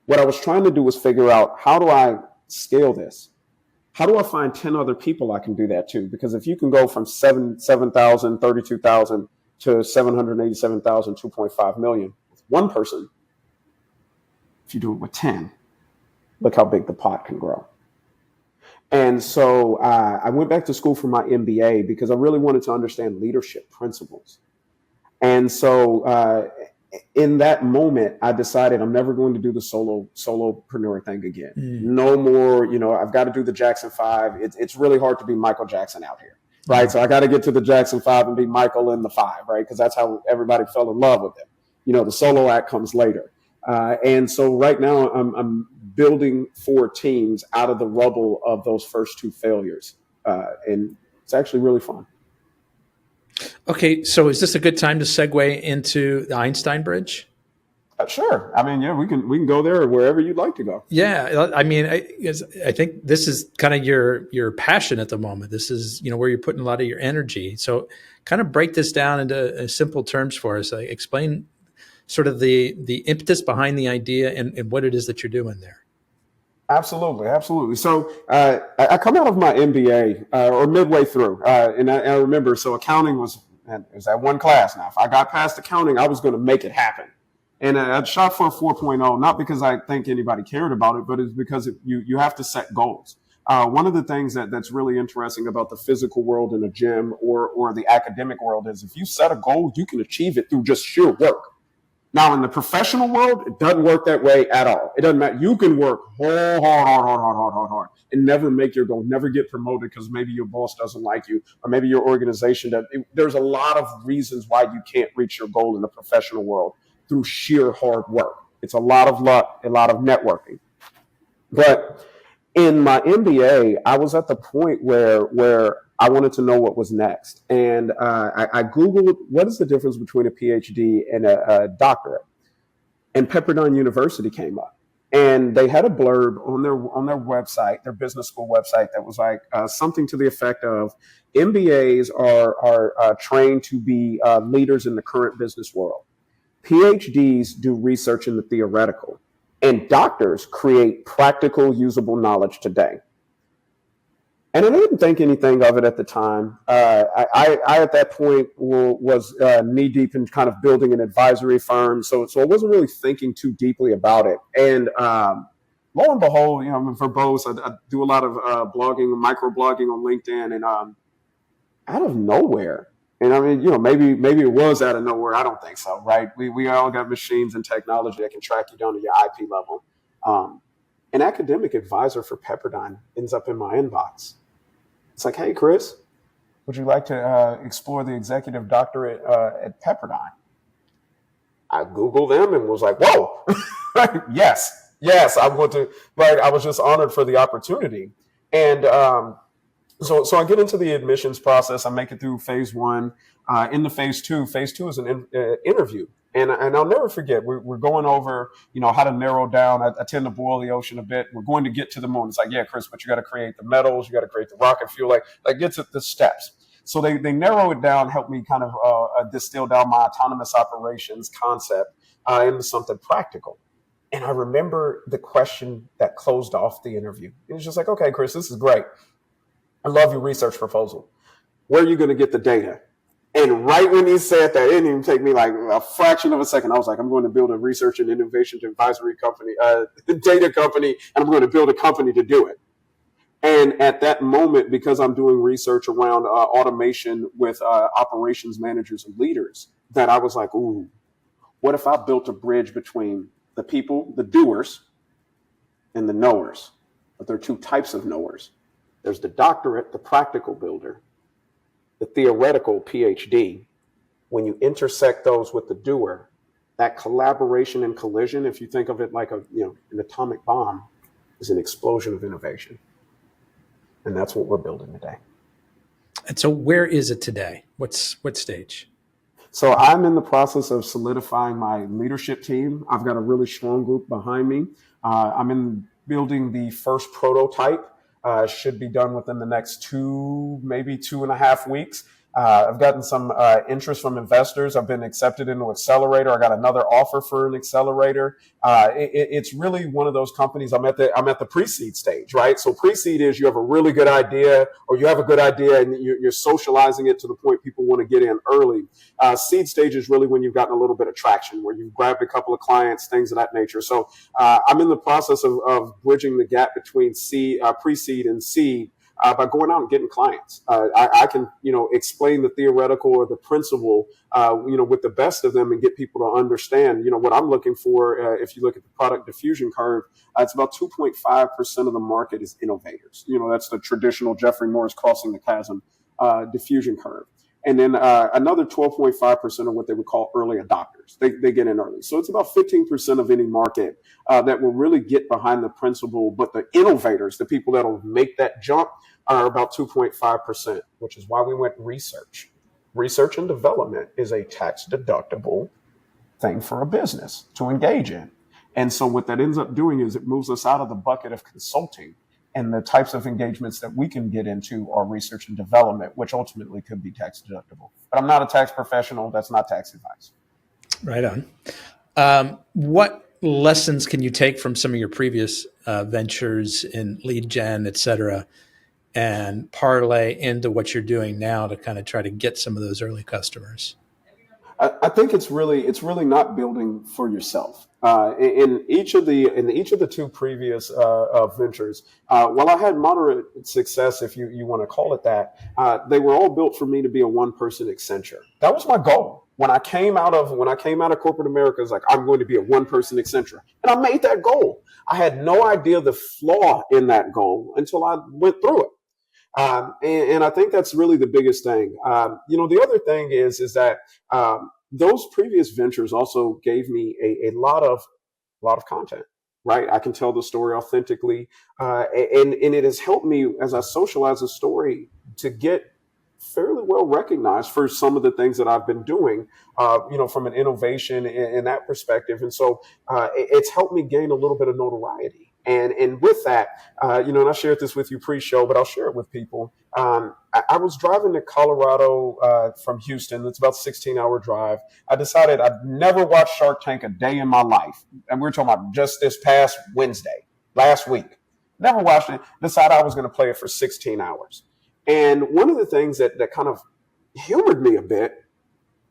S2: What I was trying to do was figure out, how do I scale this? How do I find 10 other people I can do that to? Because if you can go from 7,000, 32,000 to 787,000, 2.5 million with one person, if you do it with 10, look how big the pot can grow. And so I went back to school for my MBA because I really wanted to understand leadership principles. And so in that moment, I decided I'm never going to do the solopreneur thing again. No more, I've got to do the Jackson 5. It's really hard to be Michael Jackson out here, right? So I got to get to the Jackson 5 and be Michael in the 5, right? Because that's how everybody fell in love with him. The solo act comes later. And so right now I'm building 4 teams out of the rubble of those first 2 failures. And it's actually really fun.
S1: Okay, so is this a good time to segue into the Einstein Bridge?
S2: Sure. I mean, we can go there or wherever you'd like to go.
S1: Yeah, I mean, I think this is kind of your passion at the moment. This is where you're putting a lot of your energy. So, kind of break this down into simple terms for us. Explain sort of the impetus behind the idea and what it is that you're doing there.
S2: Absolutely. So I come out of my MBA or midway through, and I remember, so accounting was that one class. Now, if I got past accounting, I was going to make it happen. And I shot for a 4.0, not because I think anybody cared about it, but it's because you have to set goals. One of the things that's really interesting about the physical world in a gym or the academic world is if you set a goal, you can achieve it through just sheer work. Now, in the professional world, it doesn't work that way at all. It doesn't matter. You can work hard, and never make your goal, never get promoted because maybe your boss doesn't like you, or maybe your organization there's a lot of reasons why you can't reach your goal in the professional world through sheer hard work. It's a lot of luck, a lot of networking. But in my MBA, I was at the point where I wanted to know what was next. And I Googled, what is the difference between a PhD and a doctorate? And Pepperdine University came up. And they had a blurb on their website, their business school website, that was like something to the effect of, MBAs are trained to be leaders in the current business world. PhDs do research in the theoretical. And doctors create practical, usable knowledge today. And I didn't think anything of it at the time. I at that point was knee deep in kind of building an advisory firm, so I wasn't really thinking too deeply about it. And lo and behold, I'm verbose. I do a lot of blogging, microblogging on LinkedIn, and out of nowhere. And I mean, maybe it was out of nowhere. I don't think so, right? We all got machines and technology that can track you down to your IP level. An academic advisor for Pepperdine ends up in my inbox. It's like, hey, Chris, would you like to explore the executive doctorate at Pepperdine? I Googled them and was like, whoa, yes, I want to. Like, I was just honored for the opportunity. And so I get into the admissions process. I make it through phase 1. In the phase 2 is an interview. And I'll never forget, we're going over, how to narrow down. I tend to boil the ocean a bit. We're going to get to the moon. It's like, yeah, Chris, but you got to create the metals. You got to create the rocket fuel. Like get to the steps. So they narrow it down, help me kind of distill down my autonomous operations concept into something practical. And I remember the question that closed off the interview. It was just like, okay, Chris, this is great. I love your research proposal. Where are you going to get the data? And right when he said that, it didn't even take me like a fraction of a second. I was like, I'm going to build a research and innovation advisory company, data company, and I'm going to build a company to do it. And at that moment, because I'm doing research around automation with operations managers and leaders, that I was like, ooh, what if I built a bridge between the people, the doers, and the knowers. But there are two types of knowers. There's the doctorate, the practical builder, the theoretical PhD. When you intersect those with the doer, that collaboration and collision, if you think of it like an atomic bomb, is an explosion of innovation. And that's what we're building today.
S1: And so where is it today? What stage?
S2: So I'm in the process of solidifying my leadership team. I've got a really strong group behind me. I'm in building the first prototype. Should be done within the next maybe 2.5 weeks. I've gotten some interest from investors. I've been accepted into an accelerator. I got another offer for an accelerator. It's really one of those companies. I'm at the pre-seed stage, right? So pre-seed is you have a really good idea, or you have a good idea, and you're socializing it to the point people want to get in early. Seed stage is really when you've gotten a little bit of traction, where you've grabbed a couple of clients, things of that nature. So I'm in the process of bridging the gap between pre-seed and seed. By going out and getting clients. I can, explain the theoretical or the principle, with the best of them and get people to understand, what I'm looking for. If you look at the product diffusion curve, it's about 2.5% of the market is innovators. That's the traditional Jeffrey Moore's crossing the chasm diffusion curve. And then another 12.5% are what they would call early adopters. They get in early. So it's about 15% of any market that will really get behind the principle. But the innovators, the people that will make that jump, are about 2.5%, which is why we went research. Research and development is a tax deductible thing for a business to engage in. And so what that ends up doing is it moves us out of the bucket of consulting. And the types of engagements that we can get into are research and development, which ultimately could be tax deductible. But I'm not a tax professional. That's not tax advice.
S1: Right on. What lessons can you take from some of your previous ventures in lead gen, et cetera, and parlay into what you're doing now to kind of try to get some of those early customers?
S2: I think it's really not building for yourself. In each of the two previous ventures, while I had moderate success, if you want to call it that, they were all built for me to be a one-person Accenture. That was my goal. When I came out of corporate America, it's like, I'm going to be a one-person Accenture, and I made that goal. I had no idea the flaw in that goal until I went through it. And I think that's really the biggest thing. The other thing is that those previous ventures also gave me a lot of content, right? I can tell the story authentically, and it has helped me as I socialize the story to get fairly well recognized for some of the things that I've been doing, from an innovation in that perspective. And so it's helped me gain a little bit of notoriety. And with that, and I shared this with you pre-show, but I'll share it with people. I was driving to Colorado from Houston. It's about a 16-hour drive. I decided I'd never watched Shark Tank a day in my life. And we're talking about just this past Wednesday, last week. Never watched it. Decided I was going to play it for 16 hours. And one of the things that kind of humored me a bit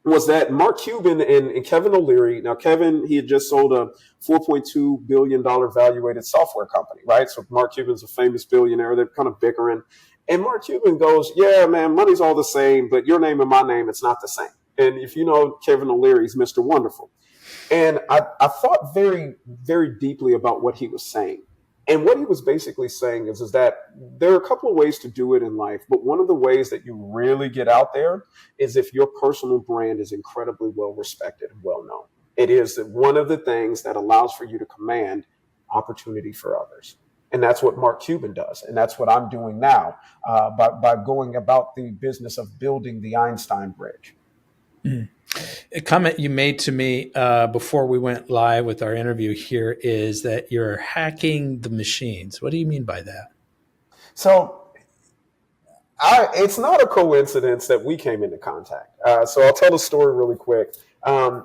S2: was that Mark Cuban and Kevin O'Leary. Now, Kevin, he had just sold a $4.2 billion valuated software company, right? So Mark Cuban's a famous billionaire. They're kind of bickering. And Mark Cuban goes, yeah, man, money's all the same, but your name and my name, it's not the same. And if you know Kevin O'Leary, he's Mr. Wonderful. And I thought very, very deeply about what he was saying. And what he was basically saying is that there are a couple of ways to do it in life, but one of the ways that you really get out there is if your personal brand is incredibly well respected and well known. It is one of the things that allows for you to command opportunity for others. And that's what Mark Cuban does. And that's what I'm doing now by going about the business of building the Einstein Bridge.
S1: Mm. A comment you made to me before we went live with our interview here is that you're hacking the machines. What do you mean by that?
S2: So it's not a coincidence that we came into contact. So I'll tell the story really quick. I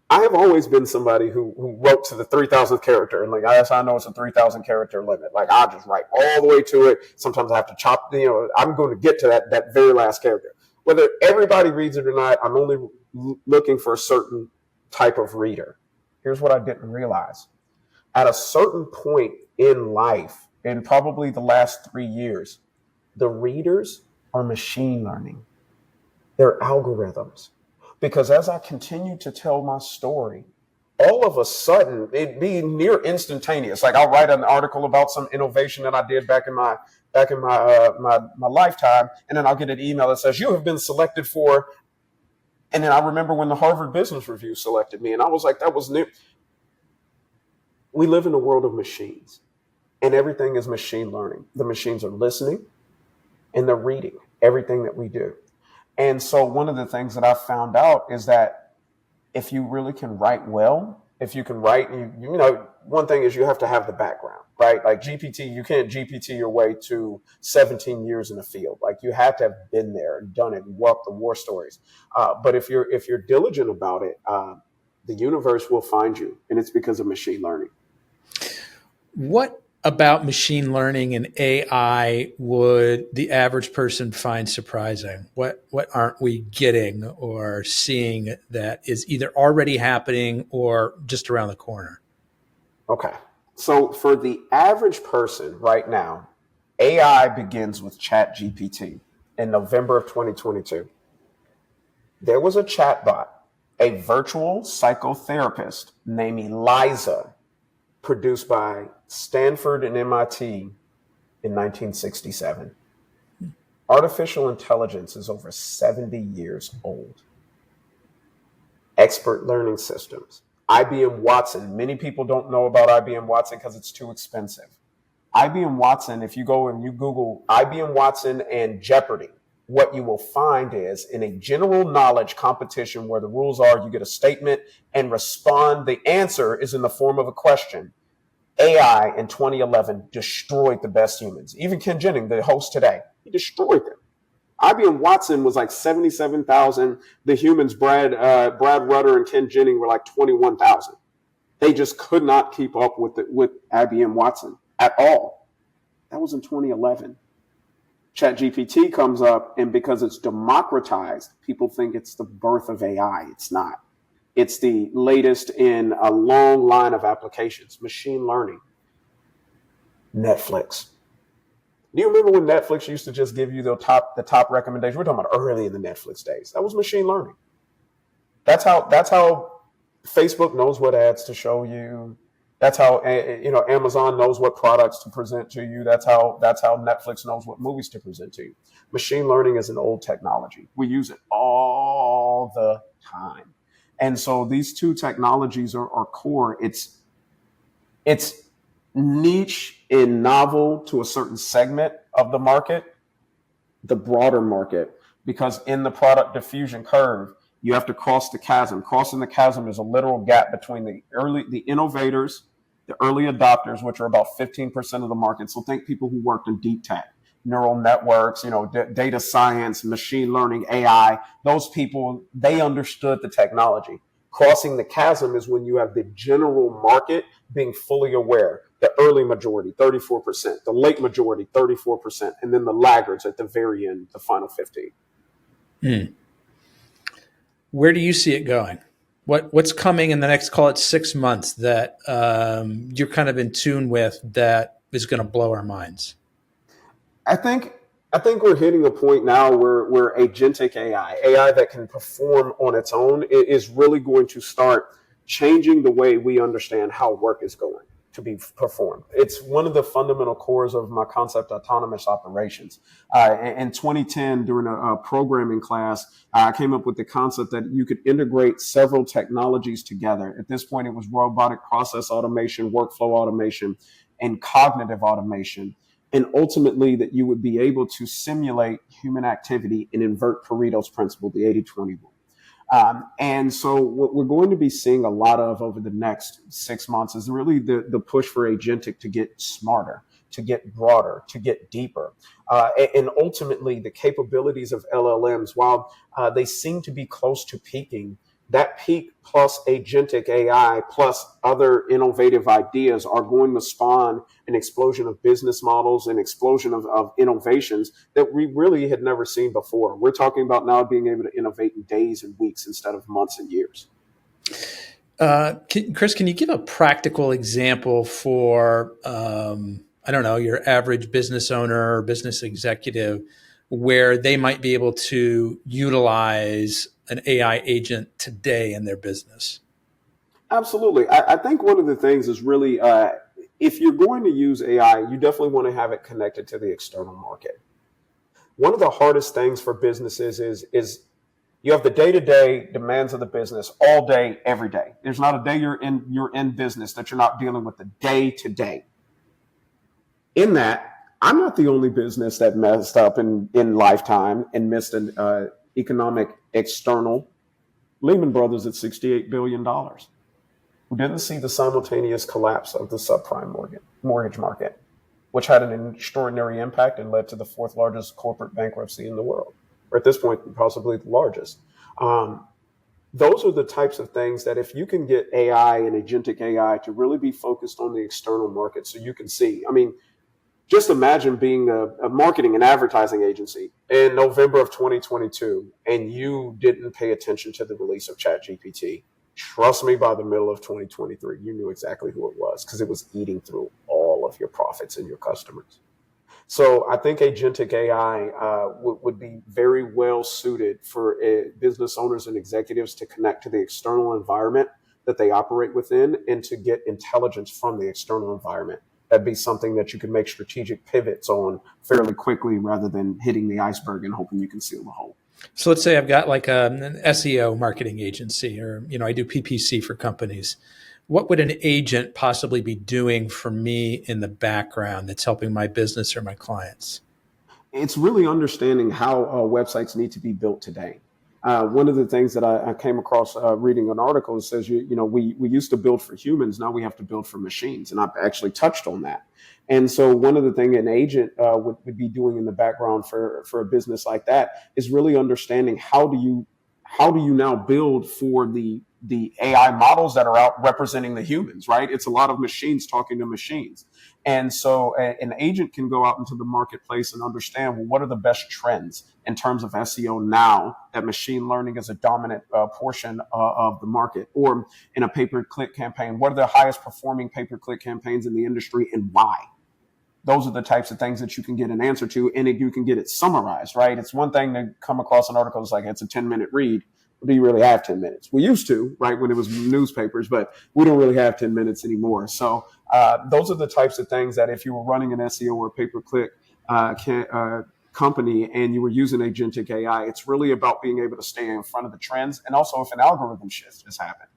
S2: have always been somebody who wrote to the 3,000th character. And I know it's a 3,000 character limit. I'll just write all the way to it. Sometimes I have to chop, I'm going to get to that very last character. Whether everybody reads it or not, I'm only looking for a certain type of reader. Here's what I didn't realize. At a certain point in life, in probably the last 3 years, the readers are machine learning. They're algorithms. Because as I continue to tell my story, all of a sudden it'd be near instantaneous. Like I'll write an article about some innovation that I did back in my lifetime, and then I'll get an email that says you have been selected for. And then I remember when the Harvard Business Review selected me, and I was like, that was new. We live in a world of machines, and everything is machine learning. The machines are listening and they're reading everything that we do. And so one of the things that I found out is that if you really can write well, if you can write, one thing is you have to have the background, right? Like GPT, you can't GPT your way to 17 years in the field. Like you have to have been there and done it and walked the war stories. But if you're diligent about it, the universe will find you, and it's because of machine learning.
S1: What about machine learning and AI would the average person find surprising? What aren't we getting or seeing that is either already happening or just around the corner?
S2: Okay. So for the average person right now, AI begins with ChatGPT in November of 2022. There was a chatbot, a virtual psychotherapist named Eliza, produced by Stanford and MIT in 1967. Artificial intelligence is over 70 years old. Expert learning systems. IBM Watson. Many people don't know about IBM Watson because it's too expensive. IBM Watson, if you go and you Google IBM Watson and Jeopardy, what you will find is in a general knowledge competition where the rules are you get a statement and respond. The answer is in the form of a question. AI in 2011 destroyed the best humans. Even Ken Jennings, the host today, he destroyed them. IBM Watson was like 77,000. The humans, Brad Rutter and Ken Jennings, were like 21,000. They just could not keep up with IBM Watson at all. That was in 2011. ChatGPT comes up, and because it's democratized, people think it's the birth of AI. It's not. It's the latest in a long line of applications. Machine learning. Netflix. Do you remember when Netflix used to just give you the top recommendation? We're talking about early in the Netflix days. That was machine learning. That's how Facebook knows what ads to show you. That's how Amazon knows what products to present to you. That's how Netflix knows what movies to present to you. Machine learning is an old technology. We use it all the time. And so these two technologies are core. It's niche and novel to a certain segment of the market, the broader market, because in the product diffusion curve, you have to cross the chasm. Crossing the chasm is a literal gap between the innovators, the early adopters, which are about 15% of the market. So think people who worked in deep tech, neural networks, data science, machine learning, AI. Those people, they understood the technology. Crossing the chasm is when you have the general market being fully aware. The early majority, 34%, the late majority, 34%, and then the laggards at the very end, the final 15%.
S1: Where do you see it going? What's coming in the next, call it 6 months, that you're kind of in tune with that is going to blow our minds?
S2: I think we're hitting a point now where agentic AI that can perform on its own, is really going to start changing the way we understand how work is going to be performed. It's one of the fundamental cores of my concept, autonomous operations. In 2010, during a programming class, I came up with the concept that you could integrate several technologies together. At this point, it was robotic process automation, workflow automation, and cognitive automation. And ultimately that you would be able to simulate human activity and invert Pareto's principle, the 80-20 rule. And so what we're going to be seeing a lot of over the next 6 months is really the push for agentic to get smarter, to get broader, to get deeper. And ultimately the capabilities of LLMs, while they seem to be close to peaking, that peak plus agentic AI plus other innovative ideas are going to spawn an explosion of business models, an explosion of innovations that we really had never seen before. We're talking about now being able to innovate in days and weeks instead of months and years.
S1: Chris, can you give a practical example for, I don't know, your average business owner or business executive where they might be able to utilize an AI agent today in their business?
S2: Absolutely. I think one of the things is really, if you're going to use AI, you definitely want to have it connected to the external market. One of the hardest things for businesses is you have the day-to-day demands of the business all day, every day. There's not a day you're in business that you're not dealing with the day-to-day. In that, I'm not the only business that messed up in lifetime and missed an economic external. Lehman Brothers at $68 billion. Who didn't see the simultaneous collapse of the subprime mortgage market, which had an extraordinary impact and led to the fourth largest corporate bankruptcy in the world, or at this point, possibly the largest. Those are the types of things that if you can get AI and agentic AI to really be focused on the external market so you can see. I mean, just imagine being a marketing and advertising agency in November of 2022 and you didn't pay attention to the release of ChatGPT. Trust me, by the middle of 2023, you knew exactly who it was because it was eating through all of your profits and your customers. So I think agentic AI would be very well suited for business owners and executives to connect to the external environment that they operate within and to get intelligence from the external environment. That'd be something that you can make strategic pivots on fairly quickly rather than hitting the iceberg and hoping you can seal the hole.
S1: So let's say I've got like an SEO marketing agency, or I do PPC for companies. What would an agent possibly be doing for me in the background that's helping my business or my clients?
S2: It's really understanding how websites need to be built today. One of the things that I came across reading an article says, we used to build for humans. Now we have to build for machines. And I've actually touched on that. And so one of the things an agent would be doing in the background for a business like that is really understanding how do you now build for the AI models that are out representing the humans, right? It's a lot of machines talking to machines. And so an agent can go out into the marketplace and understand, well, what are the best trends in terms of SEO now that machine learning is a dominant portion of the market? Or in a pay-per-click campaign, what are the highest performing pay-per-click campaigns in the industry and why? Those are the types of things that you can get an answer to, and you can get it summarized, right? It's one thing to come across an article that's like, it's a 10-minute read. Do you really have 10 minutes? We used to, right, when it was newspapers, but we don't really have 10 minutes anymore. So those are the types of things that if you were running an SEO or pay-per-click company and you were using agentic AI, it's really about being able to stay in front of the trends, and also if an algorithm shift has happened.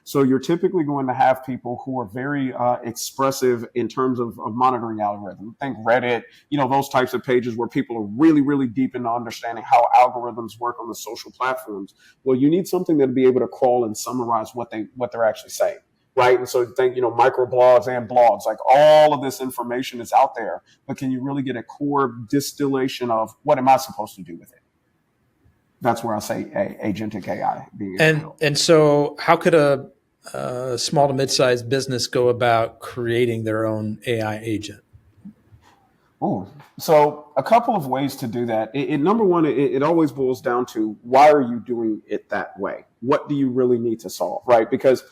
S2: So you're typically going to have people who are very expressive in terms of monitoring algorithms. Think Reddit, those types of pages where people are really, really deep into understanding how algorithms work on the social platforms. Well, you need something that'll be able to crawl and summarize what they're actually saying, right? And so think, microblogs and blogs, like all of this information is out there, but can you really get a core distillation of what am I supposed to do with it? That's where I say agentic AI being able to.
S1: And so how could a small to mid-sized business go about creating their own AI agent?
S2: So a couple of ways to do that. Number one, it always boils down to why are you doing it that way? What do you really need to solve, right? Because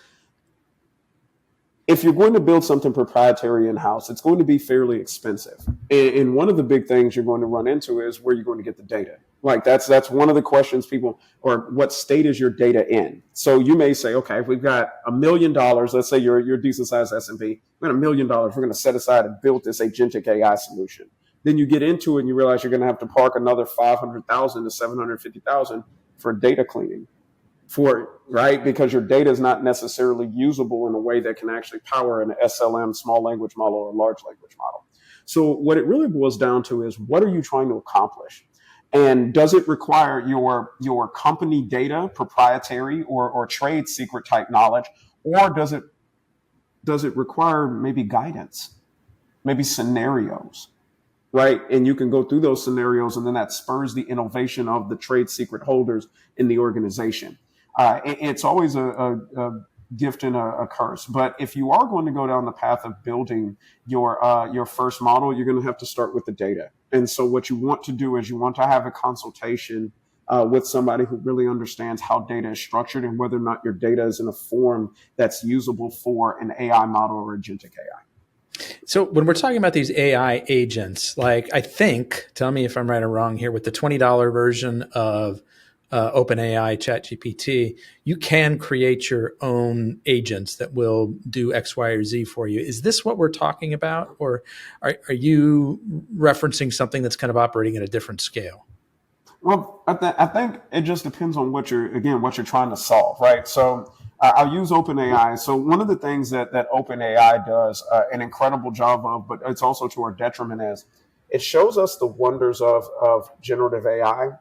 S2: if you're going to build something proprietary in-house, it's going to be fairly expensive. And one of the big things you're going to run into is where you're going to get the data. Like that's one of the questions people, or what state is your data in? So you may say, okay, if we've got $1 million, let's say you're a decent sized S&P, we've got $1 million, we're going to set aside and build this agentic AI solution. Then you get into it and you realize you're going to have to park another 500,000 to 750,000 for data cleaning. Right? Because your data is not necessarily usable in a way that can actually power an SLM, small language model, or a large language model. So what it really boils down to is what are you trying to accomplish? And does it require your company data, proprietary or trade secret type knowledge, or does it require maybe guidance, maybe scenarios, right? And you can go through those scenarios, and then that spurs the innovation of the trade secret holders in the organization. It's always a gift and a curse. But if you are going to go down the path of building your first model, you're going to have to start with the data. And so what you want to do is you want to have a consultation with somebody who really understands how data is structured and whether or not your data is in a form that's usable for an AI model or agentic AI.
S1: So when we're talking about these AI agents, like I think, tell me if I'm right or wrong here, with the $20 version of OpenAI, ChatGPT, you can create your own agents that will do X, Y, or Z for you. Is this what we're talking about, or are you referencing something that's kind of operating at a different scale?
S2: Well, I think it just depends on what you're trying to solve, right? So I'll use OpenAI. So one of the things that OpenAI does an incredible job of, but it's also to our detriment, is it shows us the wonders of generative AI,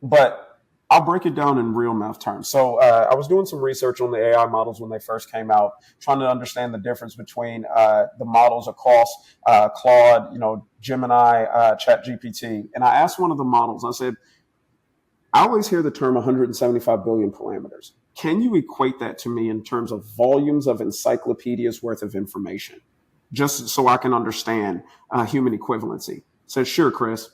S2: but I'll break it down in real math terms. So I was doing some research on the AI models when they first came out, trying to understand the difference between the models across Claude, Gemini, ChatGPT. And I asked one of the models, I said, I always hear the term 175 billion parameters. Can you equate that to me in terms of volumes of encyclopedias worth of information? Just so I can understand human equivalency. Said, sure, Chris.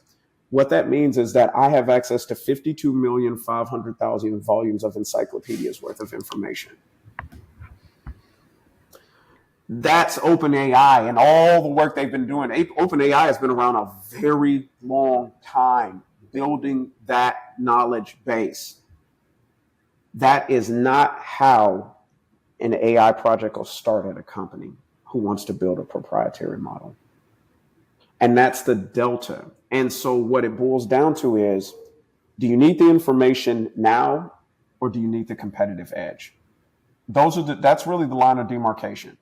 S2: What that means is that I have access to 52,500,000 volumes of encyclopedias worth of information. That's OpenAI and all the work they've been doing. OpenAI has been around a very long time building that knowledge base. That is not how an AI project will start at a company who wants to build a proprietary model. And that's the delta. And so what it boils down to is, do you need the information now, or do you need the competitive edge? That's really the line of demarcation.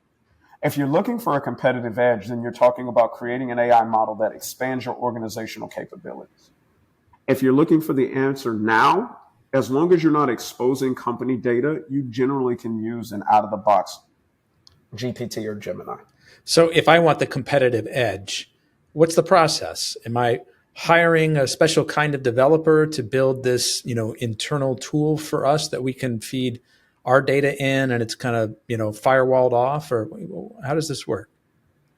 S2: If you're looking for a competitive edge, then you're talking about creating an AI model that expands your organizational capabilities. If you're looking for the answer now, as long as you're not exposing company data, you generally can use an out-of-the-box GPT or Gemini.
S1: So if I want the competitive edge, what's the process? Am I hiring a special kind of developer to build this, internal tool for us that we can feed our data in and it's kind of, firewalled off? Or how does this work?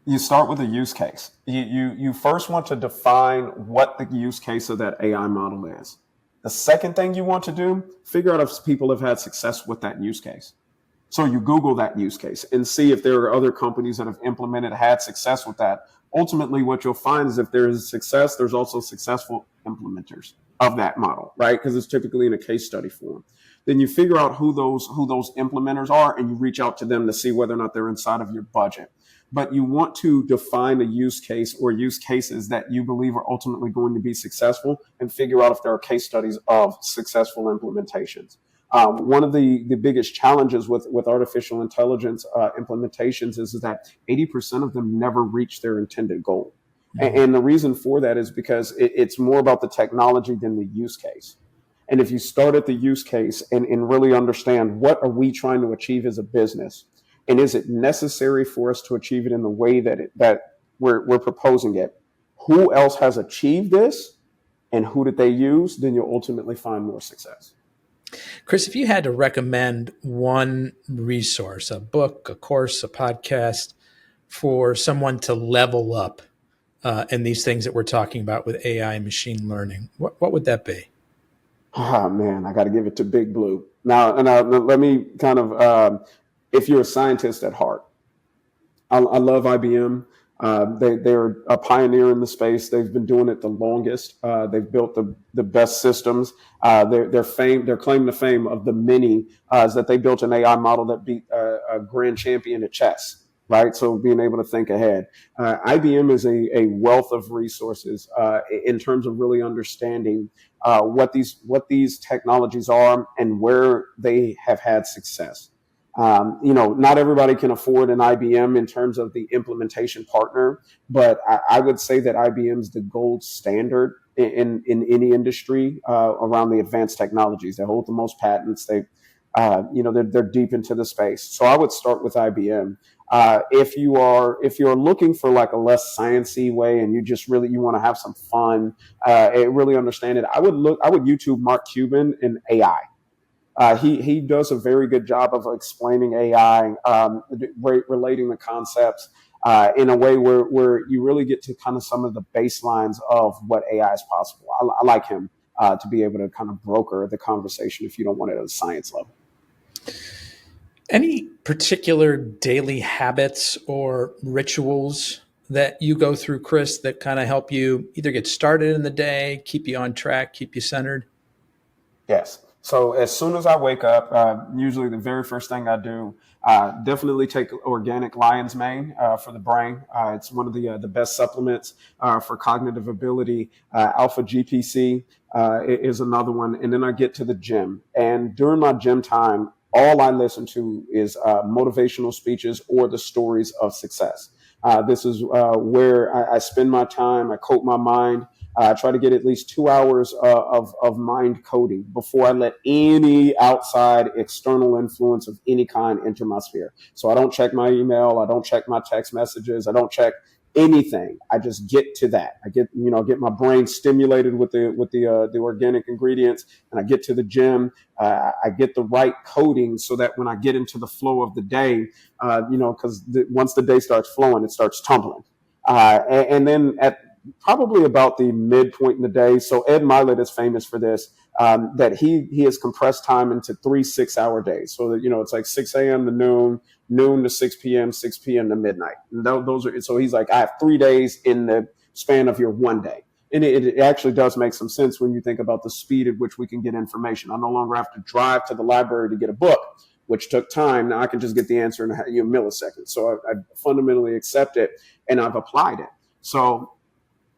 S2: You start with a use case. You first want to define what the use case of that AI model is. The second thing you want to do, figure out if people have had success with that use case. So you Google that use case and see if there are other companies that have had success with that. Ultimately, what you'll find is if there is success, there's also successful implementers of that model, right? Because it's typically in a case study form. Then you figure out who those implementers are, and you reach out to them to see whether or not they're inside of your budget. But you want to define a use case or use cases that you believe are ultimately going to be successful, and figure out if there are case studies of successful implementations. One of the biggest challenges with artificial intelligence implementations is that 80% of them never reach their intended goal. Mm-hmm. And the reason for that is because it's more about the technology than the use case. And if you start at the use case and really understand what are we trying to achieve as a business, and is it necessary for us to achieve it in the way that we're proposing it? Who else has achieved this, and who did they use? Then you'll ultimately find more success.
S1: Chris, if you had to recommend one resource, a book, a course, a podcast for someone to level up in these things that we're talking about with AI and machine learning, what would that be?
S2: Oh, man, I got to give it to Big Blue. Now let me kind of, if you're a scientist at heart, I love IBM. They're a pioneer in the space. They've been doing it the longest. They've built the best systems. Their claim to fame of the mini is that they built an AI model that beat a grand champion at chess, right? So being able to think ahead. IBM is a wealth of resources in terms of really understanding what these technologies are and where they have had success. Not everybody can afford an IBM in terms of the implementation partner, but I would say that IBM is the gold standard in any industry around the advanced technologies. They hold the most patents. They're deep into the space. So I would start with IBM. If you're looking for like a less sciencey way and you want to have some fun, really understand it, I would YouTube Mark Cuban in AI. He does a very good job of explaining AI, relating the concepts in a way where you really get to kind of some of the baselines of what AI is possible. I like him to be able to kind of broker the conversation if you don't want it at a science level.
S1: Any particular daily habits or rituals that you go through, Chris, that kind of help you either get started in the day, keep you on track, keep you centered?
S2: Yes. So as soon as I wake up, usually the very first thing I do, definitely take organic lion's mane for the brain. It's one of the best supplements for cognitive ability. Alpha GPC is another one, and then I get to the gym. And during my gym time, all I listen to is motivational speeches or the stories of success. This is where I spend my time. I coat my mind. I try to get at least 2 hours of mind coding before I let any outside external influence of any kind enter my sphere. So I don't check my email. I don't check my text messages. I don't check anything. I just get to that. Get my brain stimulated with the organic ingredients, and I get to the gym. I get the right coding so that when I get into the flow of the day, because once the day starts flowing, it starts tumbling. And then at probably about the midpoint in the day. So Ed Mylett is famous for this, that he has compressed time into 3 6-hour days. So that, it's like 6 a.m. to noon to 6 p.m., 6 p.m. to midnight. And those are, so he's like, I have 3 days in the span of your one day. And it actually does make some sense when you think about the speed at which we can get information. I no longer have to drive to the library to get a book, which took time. Now I can just get the answer in a millisecond. So I fundamentally accept it, and I've applied it. So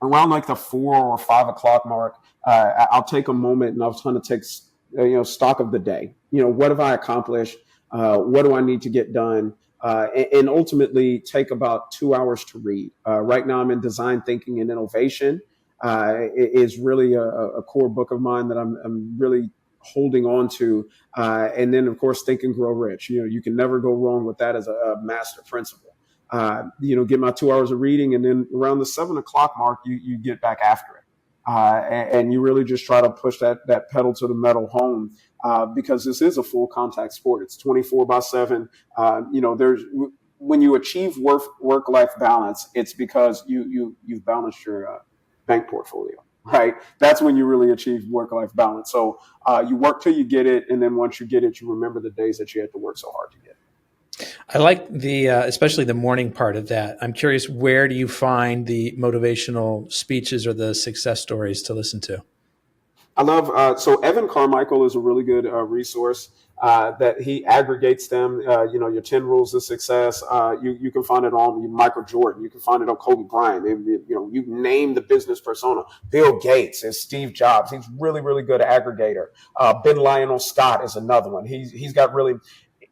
S2: around like the 4 or 5 o'clock mark, I'll take a moment and I'll kind of take stock of the day. What have I accomplished? What do I need to get done? And ultimately take about 2 hours to read. Right now I'm in design thinking and innovation. It is really a core book of mine that I'm really holding on to. And then of course, Think and Grow Rich. You can never go wrong with that as a master principle. Get my 2 hours of reading, and then around the 7 o'clock mark, you get back after it, and you really just try to push that pedal to the metal home, because this is a full contact sport. It's 24/7. There's when you achieve work life balance, it's because you've balanced your bank portfolio. Right, that's when you really achieve work-life balance. So you work till you get it, and then once you get it, you remember the days that you had to work so hard to get it.
S1: I like especially the morning part of that. I'm curious, where do you find the motivational speeches or the success stories to listen to?
S2: I love, so Evan Carmichael is a really good resource that he aggregates them. Your 10 rules of success. You can find it on Michael Jordan. You can find it on Kobe Bryant. You name the business persona. Bill Gates is Steve Jobs. He's really, really good aggregator. Ben Lionel Scott is another one. He's got really,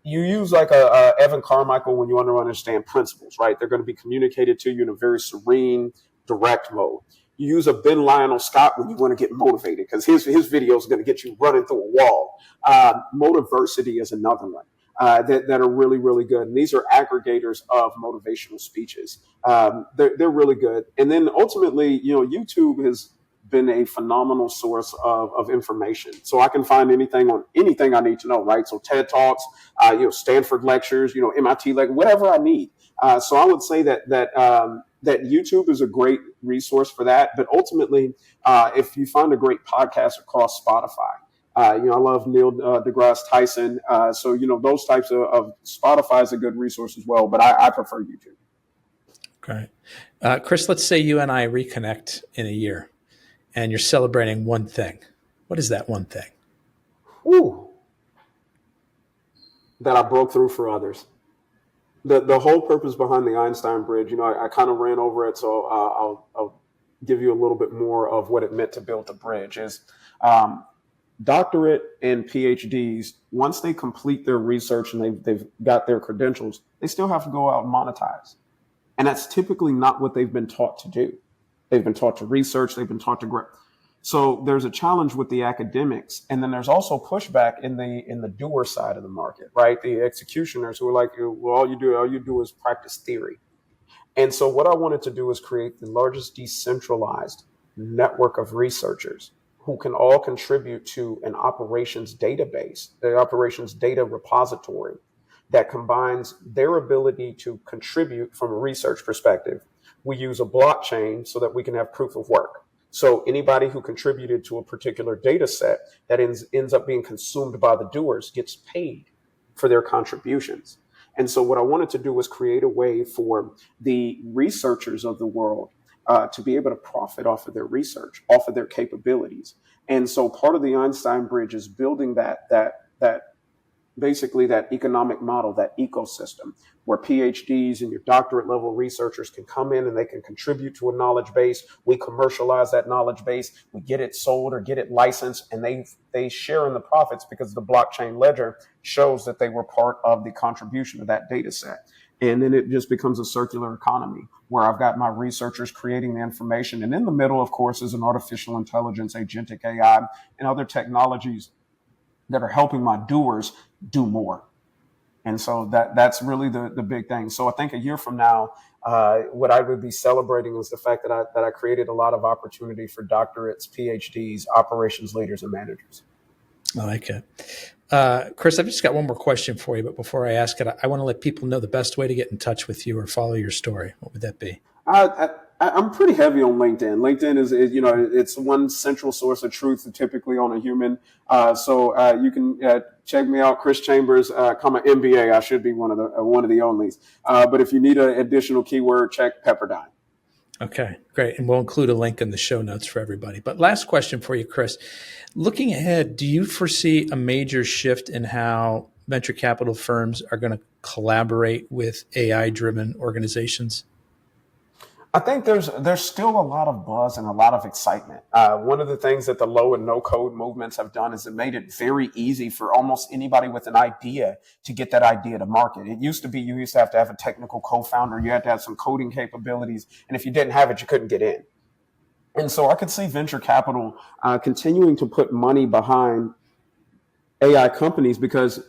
S2: you use like a Evan Carmichael when you want to understand principles, right? They're going to be communicated to you in a very serene, direct mode. You use a Ben Lionel Scott when you want to get motivated, because his videos are going to get you running through a wall. Motiversity is another one that are really, really good. And these are aggregators of motivational speeches. They're really good. And then ultimately, YouTube has been a phenomenal source of information. So I can find anything on anything I need to know, right? So TED Talks, Stanford lectures, MIT, like whatever I need. So I would say that YouTube is a great resource for that. But ultimately, if you find a great podcast across Spotify, I love Neil deGrasse Tyson. So those types of Spotify is a good resource as well. But I prefer YouTube.
S1: Okay. Chris, let's say you and I reconnect in a year and you're celebrating one thing. What is that one thing?
S2: Ooh. That I broke through for others. The whole purpose behind the Einstein Bridge, I kind of ran over it, so I'll give you a little bit more of what it meant to build the bridge. Is doctorate and PhDs, once they complete their research and they've got their credentials, they still have to go out and monetize. And that's typically not what they've been taught to do. They've been taught to research, they've been taught to grow. So there's a challenge with the academics, and then there's also pushback in the doer side of the market, right? The executioners who are like, well, all you do is practice theory. And so what I wanted to do is create the largest decentralized network of researchers who can all contribute to an operations database, the operations data repository that combines their ability to contribute from a research perspective. We use a blockchain so that we can have proof of work. So anybody who contributed to a particular data set that ends up being consumed by the doers gets paid for their contributions. And so what I wanted to do was create a way for the researchers of the world to be able to profit off of their research, off of their capabilities. And so part of the Einstein Bridge is building that basically that economic model, that ecosystem where PhDs and your doctorate level researchers can come in and they can contribute to a knowledge base. We commercialize that knowledge base, we get it sold or get it licensed, and they share in the profits because the blockchain ledger shows that they were part of the contribution of that data set. And then it just becomes a circular economy where I've got my researchers creating the information. And in the middle, of course, is an artificial intelligence, agentic AI, and other technologies that are helping my doers do more. And so that's really the big thing. So I think a year from now, what I would be celebrating is the fact that I created a lot of opportunity for doctorates, PhDs, operations leaders, and managers.
S1: I like it. Chris, I've just got one more question for you, but before I ask it, I want to let people know the best way to get in touch with you or follow your story. What would that be?
S2: I'm pretty heavy on LinkedIn. LinkedIn is it's one central source of truth typically on a human. So you can check me out, Chris Chambers, MBA. I should be one of the onlys. But if you need an additional keyword, check Pepperdine.
S1: Okay, great. And we'll include a link in the show notes for everybody. But last question for you, Chris. Looking ahead, do you foresee a major shift in how venture capital firms are going to collaborate with AI-driven organizations?
S2: I think there's still a lot of buzz and a lot of excitement. One of the things that the low and no code movements have done is it made it very easy for almost anybody with an idea to get that idea to market. It used to be you used to have a technical co-founder, you had to have some coding capabilities, and if you didn't have it, you couldn't get in. And so I could see venture capital continuing to put money behind AI companies because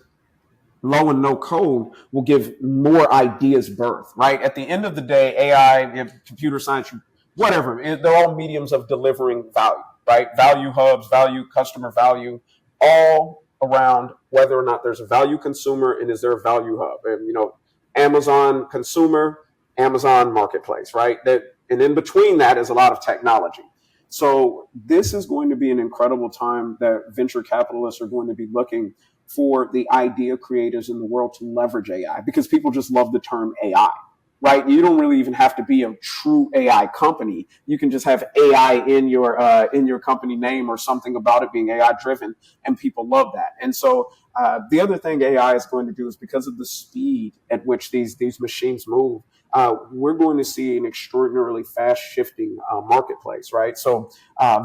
S2: low and no code will give more ideas birth, right? At the end of the day, AI, computer science, whatever, they're all mediums of delivering value, right? Value hubs, value, customer value, all around whether or not there's a value consumer and is there a value hub. And, Amazon consumer, Amazon marketplace, right? And in between that is a lot of technology. So this is going to be an incredible time that venture capitalists are going to be looking for the idea creators in the world to leverage AI because people just love the term AI, right? You don't really even have to be a true AI company. You can just have AI in your company name or something about it being AI driven, and people love that. And so the other thing AI is going to do is because of the speed at which these machines move, we're going to see an extraordinarily fast shifting marketplace, right? So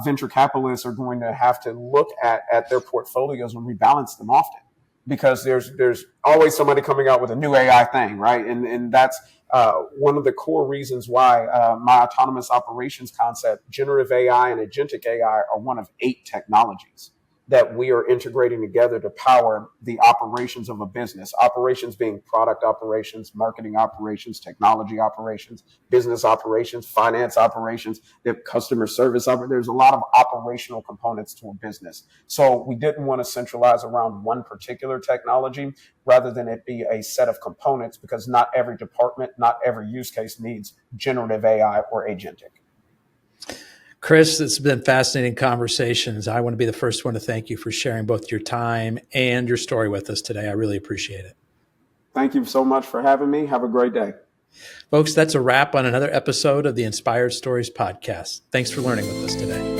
S2: venture capitalists are going to have to look at their portfolios and rebalance them often because there's always somebody coming out with a new AI thing, right? And that's one of the core reasons why my autonomous operations concept, generative AI and agentic AI are one of 8 technologies that we are integrating together to power the operations of a business. Operations being product operations, marketing operations, technology operations, business operations, finance operations, customer service. There's a lot of operational components to a business. So we didn't want to centralize around one particular technology rather than it be a set of components because not every department, not every use case needs generative AI or agentic.
S1: Chris, it's been fascinating conversations. I want to be the first one to thank you for sharing both your time and your story with us today. I really appreciate it.
S2: Thank you so much for having me. Have a great day.
S1: Folks, that's a wrap on another episode of the Inspired Stories podcast. Thanks for learning with us today.